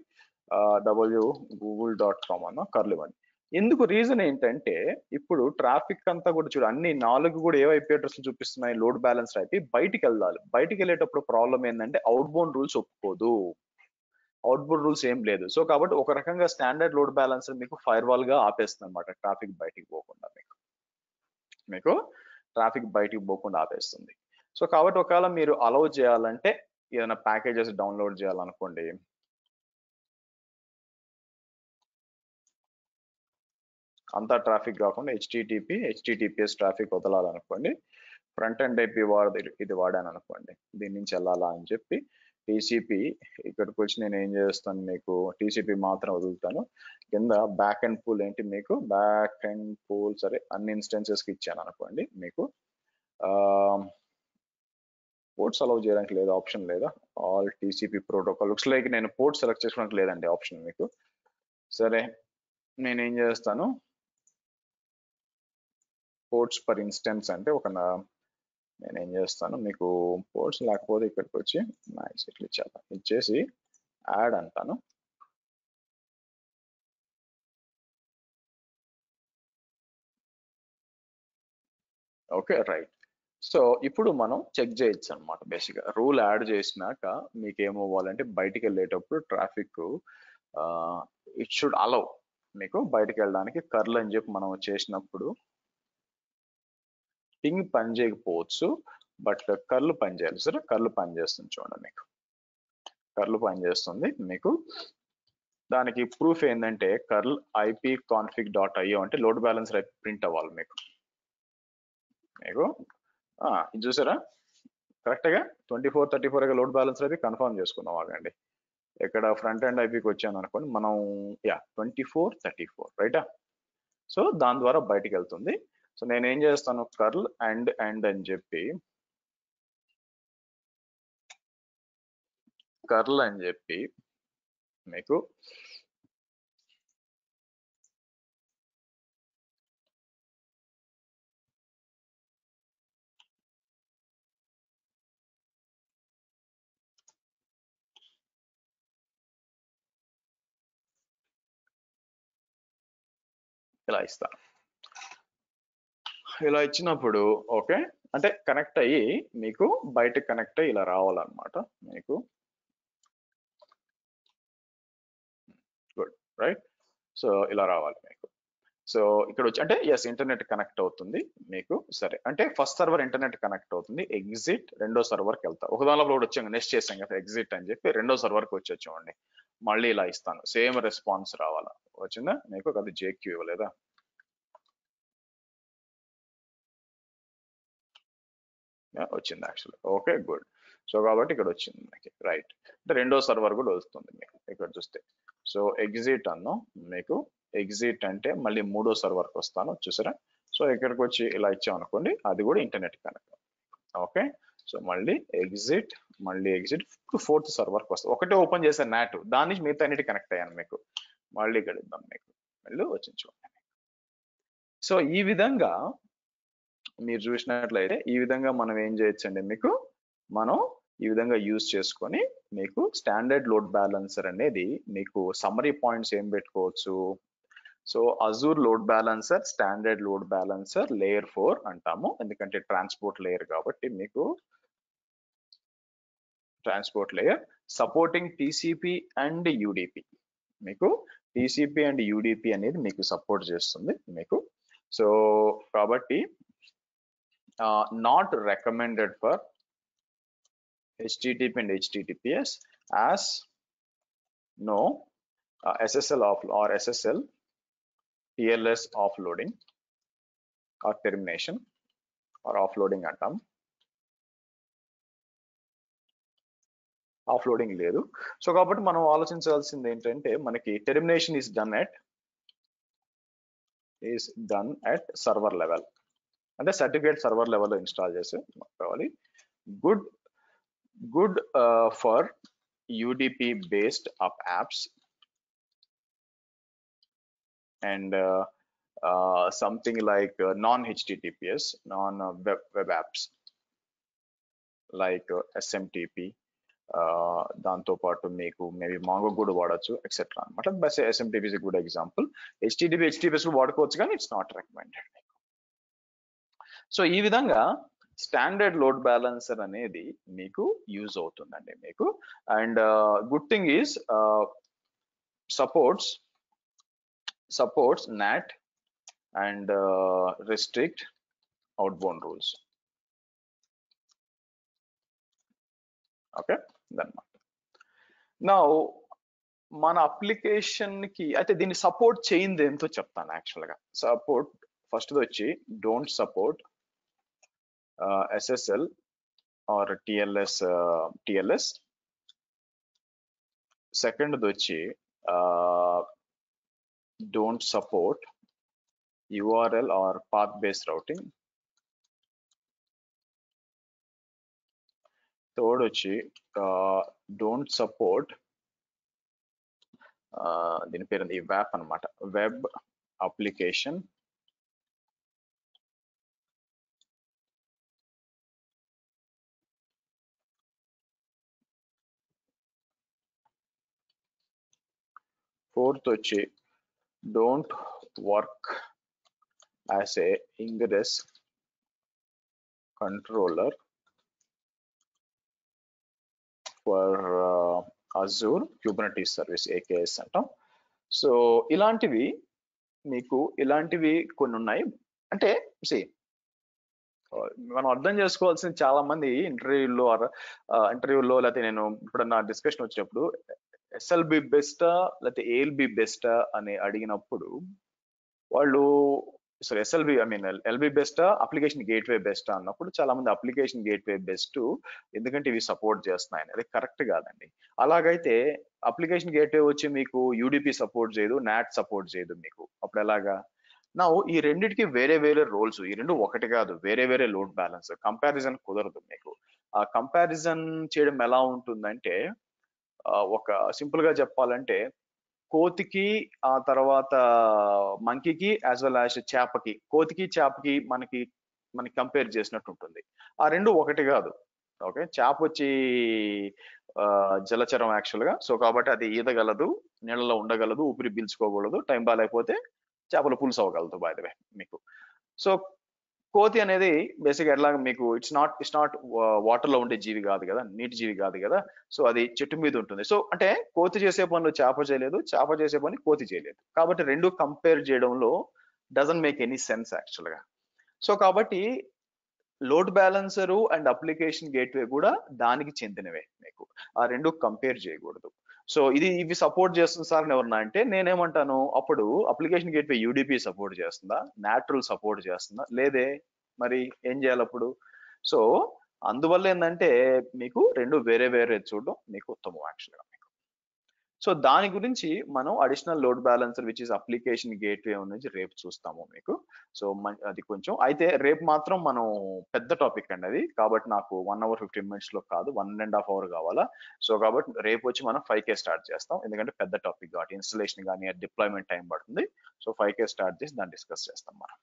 Speaker 2: google.com అన్న కర్లు ఇవ్వండి. ఎందుకు రీజన్ ఏంటంటే ఇప్పుడు ట్రాఫిక్ అంతా కూడా చూడు, అన్ని 4 కూడా ఏవో IP అడ్రస్ చూపిస్తున్నాయి, లోడ్ బ్యాలెన్స్ అయిపోయి బయటికి వెళ్ళాలి. బయటికి వెళ్ళేటప్పుడు ప్రాబ్లం ఏంటంటే అవుట్ బౌండ్ రూల్స్ ఒప్పుకోదు, అవుట్బౌండ్ రూల్స్ ఏం లేదు. సో కాబట్టి ఒక రకంగా స్టాండర్డ్ లోడ్ బ్యాలెన్సర్ మీకు ఫైర్ వాల్ గా ఆపేస్తుంది అనమాట, ట్రాఫిక్ బయటికి పోకుండా మీకు ట్రాఫిక్ బయటికి పోకుండా ఆపేస్తుంది. సో కాబట్టి ఒకవేళ మీరు అలౌ చేయాలంటే ఏదైనా ప్యాకేజెస్ డౌన్లోడ్ చేయాలనుకోండి, అంతా ట్రాఫిక్ కాకుండా HTTPS ట్రాఫిక్ వదలాలనుకోండి, ఫ్రంట్ ఎండ్ IP ఇది వాడాను అనుకోండి, దీని నుంచి వెళ్ళాలా అని చెప్పి TCP ఇక్కడికి వచ్చి నేను ఏం చేస్తాను, మీకు TCP మాత్రం వదులుతాను. కింద బ్యాక్ అండ్ పూల్ ఏంటి, మీకు బ్యాక్ అండ్ పూల్ సరే అన్ని ఇన్స్టెన్సెస్కి ఇచ్చాను అనుకోండి, మీకు పోర్ట్స్ అలౌ చేయడానికి లేదా ఆప్షన్ లేదా, all TCP protocol looks like నేను పోర్ట్ సెలెక్ట్ చేసుకోవడానికి లేదండి ఆప్షన్ మీకు. సరే నేనేం చేస్తాను, పోర్ట్స్ పర్ ఇన్స్టెన్స్ అంటే నేనేం చేస్తాను, మీకు పోర్ట్స్ లేకపోతే ఇక్కడికి వచ్చి నైస్ ఇట్లా ఇచ్చేసి యాడ్ అంటాను. Okay right. సో ఇప్పుడు మనం చెక్ చేయొచ్చు అనమాట. బేసిక్గా రూల్ యాడ్ చేసినాక మీకు ఏమవ్వాలంటే బయటికి వెళ్ళేటప్పుడు ట్రాఫిక్ ఇట్ షుడ్ అలౌ మీకు బయటికి వెళ్ళడానికి. కర్ల్ అని చెప్పి మనం చేసినప్పుడు పింగ్ పని చేయకపోవచ్చు, బట్ కర్ల్ పని చేయాలి. సరే కర్ల్ పని చేస్తుంది చూడండి, మీకు కర్ల్ పని చేస్తుంది. మీకు దానికి ప్రూఫ్ ఏంటంటే కర్ల్ ipconfig.io అంటే లోడ్ బ్యాలెన్సర్ ప్రింట్ అవ్వాలి మీకు. ఇది చూసారా కరెక్ట్గా 2434 లోడ్ బ్యాలెన్సర్ అయితే కన్ఫర్మ్ చేసుకుందాం. ఆగండి, ఇక్కడ ఫ్రంట్ ఎండ్ IPకి వచ్చాను అనుకోండి మనం, 2434 రైటా. సో దాని ద్వారా బయటికి వెళ్తుంది. సో నేనేం చేస్తాను, కర్ల్ అండ్ అని చెప్పి మీకు ఇలా ఇస్తాను. ఇలా ఇచ్చినప్పుడు ఓకే అంటే కనెక్ట్ అయ్యి మీకు బయటకు కనెక్ట్ అయ్యి ఇలా రావాలన్నమాట మీకు. Good right. సో ఇలా రావాలి మీకు. సో ఇక్కడ వచ్చి అంటే ఎస్ ఇంటర్నెట్ కనెక్ట్ అవుతుంది మీకు. సరే అంటే ఫస్ట్ సర్వర్ ఇంటర్నెట్ కనెక్ట్ అవుతుంది, ఎగ్జిట్ రెండో సర్వర్కి వెళ్తా. ఒక దానిలో కూడా వచ్చాం నెక్స్ట్ చేసాం కదా ఎగ్జిట్ అని చెప్పి రెండో సర్వర్కి వచ్చి వచ్చామండి. మళ్ళీ ఇలా ఇస్తాను, సేమ్ రెస్పాన్స్ రావాలా. వచ్చిందా మీకు? అది జేక్యూ ఇవ్వలేదా? వచ్చింది యాక్చువల్లీ. Okay good. సో కాబట్టి ఇక్కడ వచ్చింది మనకి రైట్. అంటే రెండో సర్వర్ కూడా వస్తుంది మీకు ఇక్కడ చూస్తే. సో ఎగ్జిట్ అన్నాం మీకు. ఎగ్జిట్ అంటే మళ్ళీ మూడో సర్వర్కి వస్తాను చూసారా. సో ఇక్కడికి వచ్చి ఇలా ఇచ్చాం అనుకోండి, అది కూడా ఇంటర్నెట్ కనెక్ట్. ఓకే సో మళ్ళీ ఎగ్జిట్, మళ్ళీ ఎగ్జిట్, ఫోర్త్ సర్వర్కి వస్తాం. ఒకటే ఓపెన్ చేసే నాట్, దాని నుంచి మిగతా అన్నిటి కనెక్ట్ అయ్యాను మీకు. మళ్ళీ ఇక్కడ ఇద్దాం మీకు, మళ్ళీ వచ్చింది చూడండి. సో ఈ విధంగా మీరు చూసినట్లయితే ఈ విధంగా మనం ఏం చేయొచ్చండి మీకు, మనం ఈ విధంగా యూజ్ చేసుకొని మీకు స్టాండర్డ్ లోడ్ బ్యాలెన్సర్ అనేది మీకు సమ్మరీ పాయింట్స్ ఏం పెట్టుకోవచ్చు. So Azure load balancer, standard load balancer layer 4 అంటాము, ఎందుకంటే ట్రాన్స్పోర్ట్ లేయర్ కాబట్టి మీకు transport layer supporting TCP and UDP. మీకు టీసీపీ అండ్ యూడిపి అనేది మీకు సపోర్ట్ చేస్తుంది మీకు. సో కాబట్టి not recommended for HTTP and HTTPS as no SSL off or SSL TLS offloading or termination or offloading అంటాం. Offloading లేదు. సో కాబట్టి మనం ఆలోచించాల్సింది ఏంటంటే మనకి termination is done at server level, అంటే సర్టిఫికేట్ సర్వర్ లెవెల్లో ఇన్స్టాల్ చేసి కావాలి. Good for UDP based up apps and something like non HTTPS, non web apps like SMTP, దాంతో పాటు మీకు మేబీ మాంగో కూడా వాడచ్చు ఎక్సెట్రా అనమాట. Bus SMTP is good example. HTTPS వాడుకోవచ్చు కానీ ఇట్స్ నాట్ రికమెండెడ్. సో ఈ విధంగా స్టాండర్డ్ లోడ్ బ్యాలెన్సర్ అనేది మీకు యూజ్ అవుతుందండి మీకు. And good thing is supports NAT and restrict outbound rules. Okay దన్నమాట. నా మన అప్లికేషన్ కి అయితే దీన్ని సపోర్ట్ చేయింది ఏంటో చెప్తాను యాక్చువల్ గా. సపోర్ట్ ఫస్ట్ వచ్చి don't support SSL or TLS. Second వచ్చి don't support URL or path based routing. Third వచ్చి డోంట్ సపోర్ట్ దీని పేరు ఈ WAP అనమాట, వెబ్ అప్లికేషన్ ఫోర్త్ వచ్చి don't work as a ingress controller for Azure Kubernetes service AKS అంటాం. So ఇలాంటివి మీకు కొన్ని ఉన్నాయి. అంటే మనం అర్థం చేసుకోవాల్సింది, చాలా మంది ఇంటర్వ్యూలో లేకపోతే నేను ఇప్పుడు నా డిస్కషన్ వచ్చినప్పుడు SLB బెస్టా లేకపోతే ALB బెస్టా అని అడిగినప్పుడు వాళ్ళు LB బెస్టా అప్లికేషన్ గేట్వే బెస్టా అన్నప్పుడు చాలా మంది అప్లికేషన్ గేట్వే బెస్ట్, ఎందుకంటే ఇవి సపోర్ట్ చేస్తున్నాయని. అది కరెక్ట్ కాదండి. అలాగైతే అప్లికేషన్ గేట్వే వచ్చి మీకు UDP సపోర్ట్ చేయదు, NAT సపోర్ట్ చేయదు మీకు. అప్పుడు ఎలాగా? నా ఈ రెండిటికి వేరే వేరే రోల్స్, ఈ రెండు ఒకటి కాదు, వేరే వేరే లోడ్ బ్యాలెన్స్. కంపారిజన్ కుదరదు మీకు. ఆ కంపారిజన్ చేయడం ఎలా ఉంటుందంటే ఒక సింపుల్ గా చెప్పాలంటే కోతికి ఆ తర్వాత మంకీకి యాజ్ వెల్ యాజ్ చేపకి, కోతికి చేపకి మనకి కంపేర్ చేసినట్టు ఉంటుంది. ఆ రెండు ఒకటి కాదు. ఓకే, చేప వచ్చి జలచరం యాక్చువల్ గా. సో కాబట్టి అది ఈదగలదు, నీళ్ళలో ఉండగలదు, ఊపిరి పీల్చుకోగలదు, టైం బాగాలేకపోతే చేపలు పులుసు అవ్వగలదు బై ద వే మీకు. సో కోతి అనేది బేసిక్ ఎట్లా మీకు ఇట్స్ నాట్ వాటర్ లో ఉండే జీవి కాదు కదా, నీటి జీవి కాదు కదా. సో అది చెట్టు మీద ఉంటుంది. సో అంటే కోతి చేసే పనులు చేప చేయలేదు, చేప చేసే పని కోతి చేయలేదు. కాబట్టి రెండు కంపేర్ చేయడంలో డజంట్ మేక్ ఎనీ సెన్స్ యాక్చువల్గా. సో కాబట్టి లోడ్ బ్యాలెన్సరు అండ్ అప్లికేషన్ గేట్వే కూడా దానికి చెందినవే. మీకు ఆ రెండు కంపేర్ చేయకూడదు. సో ఇవి సపోర్ట్ చేస్తుంది సార్ ఎవరన్నా అంటే నేనేమంటాను, అప్పుడు అప్లికేషన్ గేట్వే యూడిపి సపోర్ట్ చేస్తుందా, నాట్రల్ సపోర్ట్ చేస్తుందా, లేదే, మరి ఏం చేయాలి అప్పుడు? సో అందువల్ల ఏంటంటే మీకు రెండు వేరే వేరే చూడడం మీకు ఉత్తమం యాక్చువల్గా. సో దాని గురించి మనం additional load balancer which is application gateway నుంచి రేపు చూస్తాము మీకు. సో అది కొంచెం అయితే రేపు మాత్రం మనం పెద్ద టాపిక్ అండి అది, కాబట్టి నాకు 1 hour 15 minutes లో కాదు 1.5 hours కావాలా. సో కాబట్టి రేపు వచ్చి మనం 5K స్టార్ట్ చేస్తాం, ఎందుకంటే పెద్ద టాపిక్ కాబట్టి ఇన్స్టలేషన్ కానీ డిప్లాయ్మెంట్ టైం పడుతుంది. సో 5K స్టార్ట్ చేసి దాన్ని డిస్కస్ చేస్తాం మనం.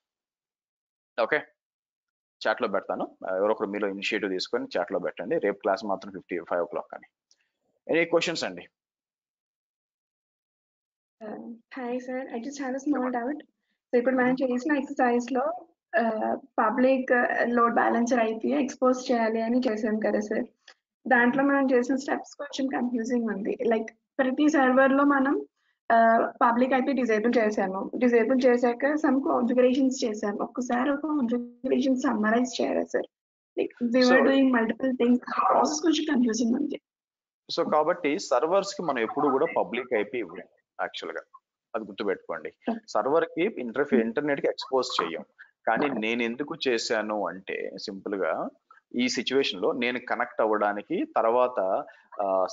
Speaker 2: ఓకే, చాట్ లో పెడతాను, ఎవరొకరు మీలో ఇనిషియేటివ్ తీసుకొని చాట్ లో పెట్టండి. రేపు క్లాస్ మాత్రం 5 o'clock అని. ఎనీ క్వశ్చన్స్ అండి?
Speaker 3: Hi sir, I just have a small doubt. So ఇప్పుడు మనం చేసిన ఎక్సర్సైజ్ లో పబ్లిక్ లోడ్ బ్యాలెన్సర్ అయితే ఎక్స్పోజ్ చేయాలి అని చేసాం కదా సార్. దాంట్లో మనం చేసిన స్టెప్స్ కొంచెం కన్ఫ్యూజింగ్ ఉంది. లైక్ ప్రతి సర్వర్ లో మనం పబ్లిక్ అయితే డిజేబుల్ చేసాము, డిజేబుల్ చేశాక సమ్ కాన్ఫిగరేషన్స్ చేసాము. ఒక్కసారి ఒక కాన్ఫిగరేషన్ సమ్మరైజ్ చేయాలి sir. Like we were doing multiple things, process కొంచెం కన్ఫ్యూజింగ్ ఉంది.
Speaker 2: సో కాబట్టి సర్వర్స్ కి మనం ఎప్పుడు కూడా పబ్లిక్ ఐపీ ఇవ్వం యాక్చువల్ గా, అది గుర్తుపెట్టుకోండి. సర్వర్ కి ఇంటర్నెట్ కి ఎక్స్పోజ్ చేయం. కానీ నేను ఎందుకు చేశాను అంటే సింపుల్ గా ఈ సిచ్యువేషన్ లో నేను కనెక్ట్ అవ్వడానికి, తర్వాత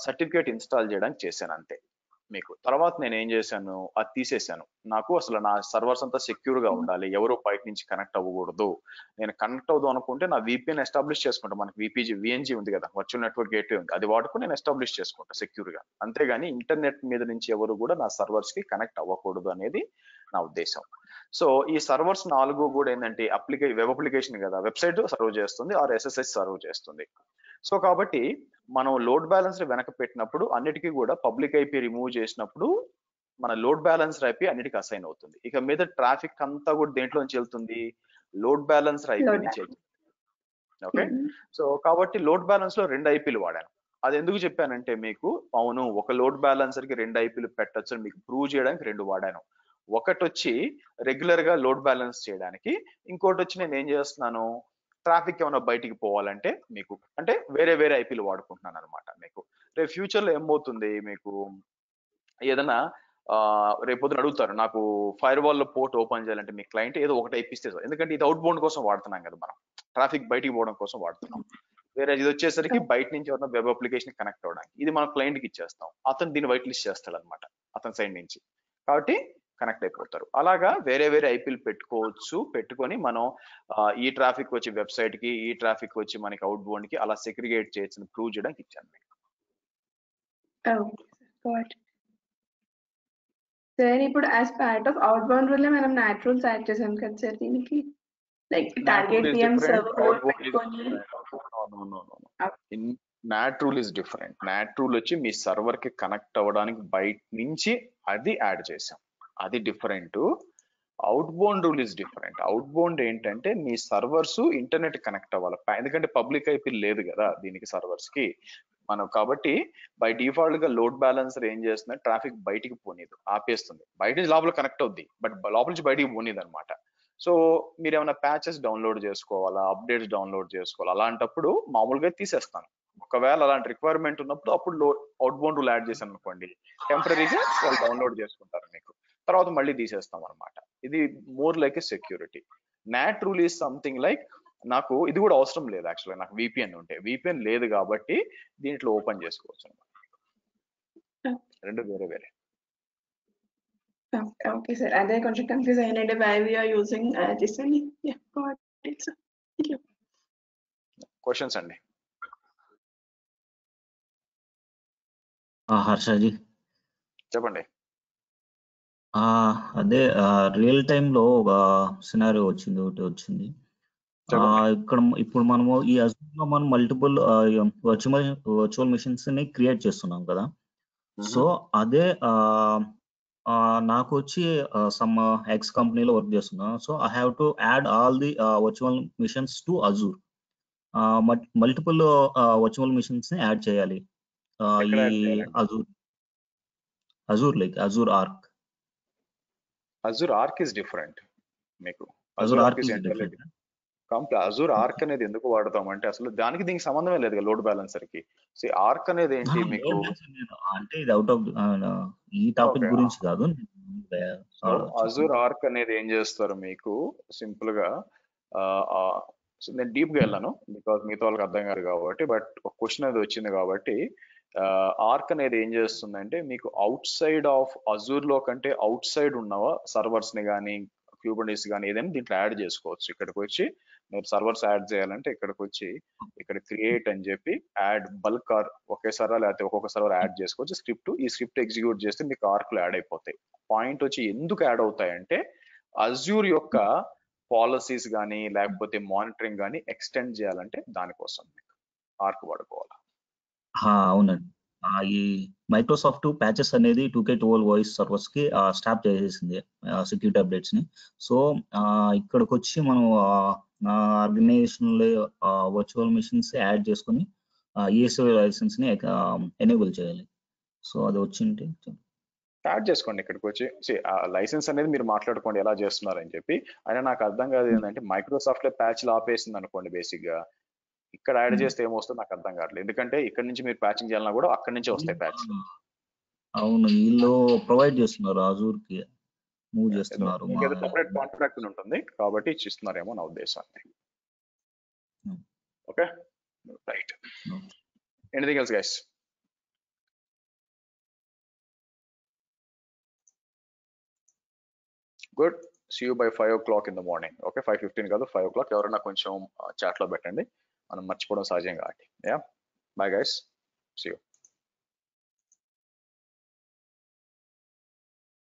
Speaker 2: సర్టిఫికేట్ ఇన్స్టాల్ చేయడానికి చేశాను అంతే. మీకు తర్వాత నేను ఏం చేశాను, అది తీసేశాను. నాకు అసలు నా సర్వర్స్ అంతా సెక్యూర్ గా ఉండాలి, ఎవరు బయట నుంచి కనెక్ట్ అవ్వకూడదు. నేను కనెక్ట్ అవుదాం అనుకుంటే నా VPN ఎస్టాబ్లిష్ చేసుకుంటా. మనకి VNG ఉంది కదా, వర్చువల్ నెట్వర్క్ గేట్వే ఉంది, అది వాడుకుని నేను ఎస్టాబ్లిష్ చేసుకుంటా సెక్యూర్ గా. అంతేగాని ఇంటర్నెట్ మీద నుంచి ఎవరు కూడా నా సర్వర్స్ కి కనెక్ట్ అవ్వకూడదు అనేది నా ఉద్దేశం. సో ఈ సర్వర్స్ 4 కూడా ఏంటంటే వెబ్ అప్లికేషన్ కదా, వెబ్సైట్ సర్వ్ చేస్తుంది ఆర్ SSH సర్వ్ చేస్తుంది. సో కాబట్టి మనం లోడ్ బ్యాలెన్సర్ వెనక పెట్టినప్పుడు అన్నిటికీ కూడా పబ్లిక్ ఐపీ రిమూవ్ చేసినప్పుడు మన లోడ్ బ్యాలెన్సర్ ఐపీ అన్నిటికీ అసైన్ అవుతుంది. ఇక మీద ట్రాఫిక్ అంతా కూడా దేంట్లో నుంచి వెళ్తుంది, లోడ్ బ్యాలెన్సర్ ఐపీ నుంచి వెళ్తుంది. ఓకే, సో కాబట్టి లోడ్ బ్యాలెన్స్ లో 2 ఐపీలు వాడాను. అది ఎందుకు చెప్పానంటే మీకు, అవును ఒక లోడ్ బ్యాలెన్సర్ కి 2 ఐపీలు పెట్టచ్చు అని మీకు ప్రూవ్ చేయడానికి 2 వాడాను. ఒకటి వచ్చి రెగ్యులర్ గా లోడ్ బ్యాలెన్స్ చేయడానికి, ఇంకోటి వచ్చి నేను ఏం చేస్తున్నాను, ట్రాఫిక్ ఏమైనా బయటికి పోవాలంటే మీకు అంటే వేరే వేరే ఐపీలు వాడుకుంటున్నాను అనమాట. మీకు రేపు ఫ్యూచర్ లో ఏమవుతుంది, మీకు ఏదైనా రేపొద్దున అడుగుతారు నాకు ఫైర్ వాల్ లో పోర్ట్ ఓపెన్ చేయాలంటే మీ క్లయింట్ ఏదో ఒకటి ఐపీ ఇస్తే, ఎందుకంటే ఇది అవుట్ బౌండ్ కోసం వాడుతున్నాం కదా, మనం ట్రాఫిక్ బయటికి పోవడం కోసం వాడుతున్నాం. వేరే ఇది వచ్చేసరికి బయట నుంచి ఎవరైనా వెబ్ అప్లికేషన్ కనెక్ట్ అవ్వడానికి, ఇది మనం క్లయింట్ కి ఇచ్చేస్తాం, అతను దీన్ని వైట్ లిస్ట్ చేస్తాడు అనమాట అతని సైడ్ నుంచి, కాబట్టి కనెక్ట్ అయిపోతారు. అలాగా వేరే వేరే ఐపీలు పెట్టుకోవచ్చు. పెట్టుకొని మనం ఈ ట్రాఫిక్ వచ్చి వెబ్సైట్ కి, ఈ ట్రాఫిక్ వచ్చి మనకి అవుట్ బౌండ్ కి అలా సెగ్రిగేట్ చేయొచ్చు ప్రూవ్ చేయడానికి ఇచ్చాను మీకు.
Speaker 3: సార్ ఇప్పుడు as part of out bound rule మనం నాట్ రూల్స్ యాడ్ చేసాం కదా సార్ దీనికి, లైక్ టార్గెట్ PM సర్వర్ పెట్టుకొని.
Speaker 2: Not rule is different. Not rule వచ్చి మీ సర్వర్ కి కనెక్ట్ అవ్వడానికి బయట నుంచి అది యాడ్ చేసాం, అది different. Out bound rule is different. Out bound ఏంటంటే మీ సర్వర్స్ ఇంటర్నెట్ కనెక్ట్ అవ్వాలి, ఎందుకంటే పబ్లిక్ ఐపీ లేదు కదా దీనికి సర్వర్స్ కి మనం. కాబట్టి బై డిఫాల్ట్ గా లోడ్ బ్యాలెన్సర్ ఏం చేస్తుంది, ట్రాఫిక్ బయటికి పోనీదు, ఆపేస్తుంది. బయట నుంచి లోపల కనెక్ట్ అవుద్ది, బట్ లోపల నుంచి బయటికి పోనీది అనమాట. సో మీరు ఏమైనా ప్యాచెస్ డౌన్లోడ్ చేసుకోవాలా, అప్డేట్స్ డౌన్లోడ్ చేసుకోవాలా, అలాంటప్పుడు మామూలుగా తీసేస్తాను. ఒకవేళ అలాంటి రిక్వైర్మెంట్ ఉన్నప్పుడు అప్పుడు అవుట్ బౌండ్ రూల్ యాడ్ చేశాను అనుకోండి, టెంపరీగా వాళ్ళు డౌన్లోడ్ చేసుకుంటారు మీకు, తర్వాత మళ్ళీ తీసేస్తాం అనమాట. ఇది more like a security. Not rule is something like, నాకు ఇది కూడా అవసరం లేదు యాక్చువల్గా, నాకు VPN ఉంటే, VPN లేదు కాబట్టి దీంట్లో ఓపెన్ చేసుకోవచ్చు అనమాట. రెండు వేరే వేరే.
Speaker 3: ఓకే సార్, అదే కొంచెం కన్ఫ్యూజ్ అయినండి why we are using this అని. Ya got it sir, thank you.
Speaker 2: Questions అండి?
Speaker 4: హర్షజీ
Speaker 2: చెప్పండి.
Speaker 4: అదే రియల్ టైమ్ లో ఒక సినారియో వచ్చింది, ఒకటి వచ్చింది ఇక్కడ. ఇప్పుడు మనము ఈ అజూర్ లో మనం మల్టిపుల్ వర్చువల్ మిషన్స్ ని క్రియేట్ చేస్తున్నాం కదా. సో అదే నాకు వచ్చి సమ్ ఎక్స్ కంపెనీలో వర్క్ చేస్తున్నా. So I have to add all the virtual machines to Azure. Multiple virtual machines ని యాడ్ చేయాలి ఈ Azure like Azure arc.
Speaker 2: Azure arc is different. మీకు
Speaker 4: Azure
Speaker 2: Azure
Speaker 4: Arc
Speaker 2: arc
Speaker 4: is
Speaker 2: is entirely
Speaker 4: different.
Speaker 2: Azure arc అనేది ఎందుకు వాడతాం అంటే అసలు దానికి దీనికి సంబంధమే లేదు లోడ్ బ్యాలెన్సర్ కి. ఆర్క్ అనేది ఏంటి మీకు
Speaker 4: అంటే ఇది అవుట్ ఆఫ్ ఈ టాపిక్
Speaker 2: ఓకే.
Speaker 4: గురించి కాదు.
Speaker 2: సో అజూర్ ఆర్క్ అనేది ఏం చేస్తారు మీకు సింపుల్ గా నేను డీప్ గా వెళ్ళాను బికాస్ మిగతా వాళ్ళకి అర్థం కాదు కాబట్టి, బట్ ఒక క్వశ్చన్ అనేది వచ్చింది కాబట్టి ఆర్క్ అనేది ఏం చేస్తుందంటే మీకు అవుట్ సైడ్ ఆఫ్ అజూర్ లో కంటే అవుట్ సైడ్ ఉన్నవా సర్వర్స్ ని కానీ క్యూబర్నెస్ కానీ ఏదైనా దీంట్లో యాడ్ చేసుకోవచ్చు. ఇక్కడికి వచ్చి మీరు సర్వర్స్ యాడ్ చేయాలంటే ఇక్కడికి వచ్చి ఇక్కడ క్రియేట్ అని చెప్పి యాడ్ బల్క్ ఆర్ ఒకేసారి లేకపోతే ఒక్కొక్క సర్వర్ యాడ్ చేసుకోవచ్చు. ఈ స్క్రిప్ట్ ఎగ్జిక్యూట్ చేస్తే మీకు ఆర్క్ లో యాడ్ అయిపోతాయి. పాయింట్ వచ్చి ఎందుకు యాడ్ అవుతాయంటే అజ్యూర్ యొక్క పాలసీస్ కానీ లేకపోతే మానిటరింగ్ కానీ ఎక్స్టెండ్ చేయాలంటే దానికోసం మీకు ఆర్క్ వాడుకోవాలి.
Speaker 4: అవునండి. ఈ మైక్రోసాఫ్ట్ ప్యాచెస్ అనేది 2K12 వాయిస్ సర్వర్స్ కి స్టాప్ చేసేసింది సెక్యూరిటీ అప్డేట్స్ ని. సో ఇక్కడికి వచ్చి మనం ఆర్గనైజేషన్ లో వర్చువల్ మిషన్స్ యాడ్ చేసుకుని ESO లైసెన్స్ ని ఎనేబుల్ చేయాలి. సో అది వచ్చింటే
Speaker 2: యాడ్ చేసుకోండి. ఇక్కడికి వచ్చి లైసెన్స్ అనేది మీరు మాట్లాడుకోండి ఎలా చేస్తున్నారు అని చెప్పి. అయినా నాకు అర్థం కాదు ఏంటంటే మైక్రోసాఫ్ట్ లో ప్యాచ్లు ఆపేసింది అనుకోండి బేసిక్ గా, ఇక్కడ యాడ్ చేస్తే ఏమొస్తుందో నాకు అర్థం కావట్లేదు. ఎందుకంటే ఇక్కడ నుంచి మీరు ప్యాచింగ్ చేయాలన్నా కూడా అక్కడ నుంచి వస్తాయి ప్యాచ్.
Speaker 4: అవును, వీళ్ళు ప్రొవైడ్ చేస్తున్నారు అజూర్ కి మూవ్ చేస్తున్నారు.
Speaker 2: ఇంకేదో సెపరేట్ కాంట్రాక్ట్ ఉంటుంది కాబట్టి ఇచ్చిస్తున్నారేమో నా ఉద్దేశాన్ని. Okay right. Anything else guys? Good. See you by 5 o'clock in the morning. Okay 5:15 కాదు 5 o'clock. ఎవరైనా కొంచెం చాట్ లో పెట్టండి, మనం మర్చిపోవడం సహజం కాబట్టి. Yeah bye guys, see you.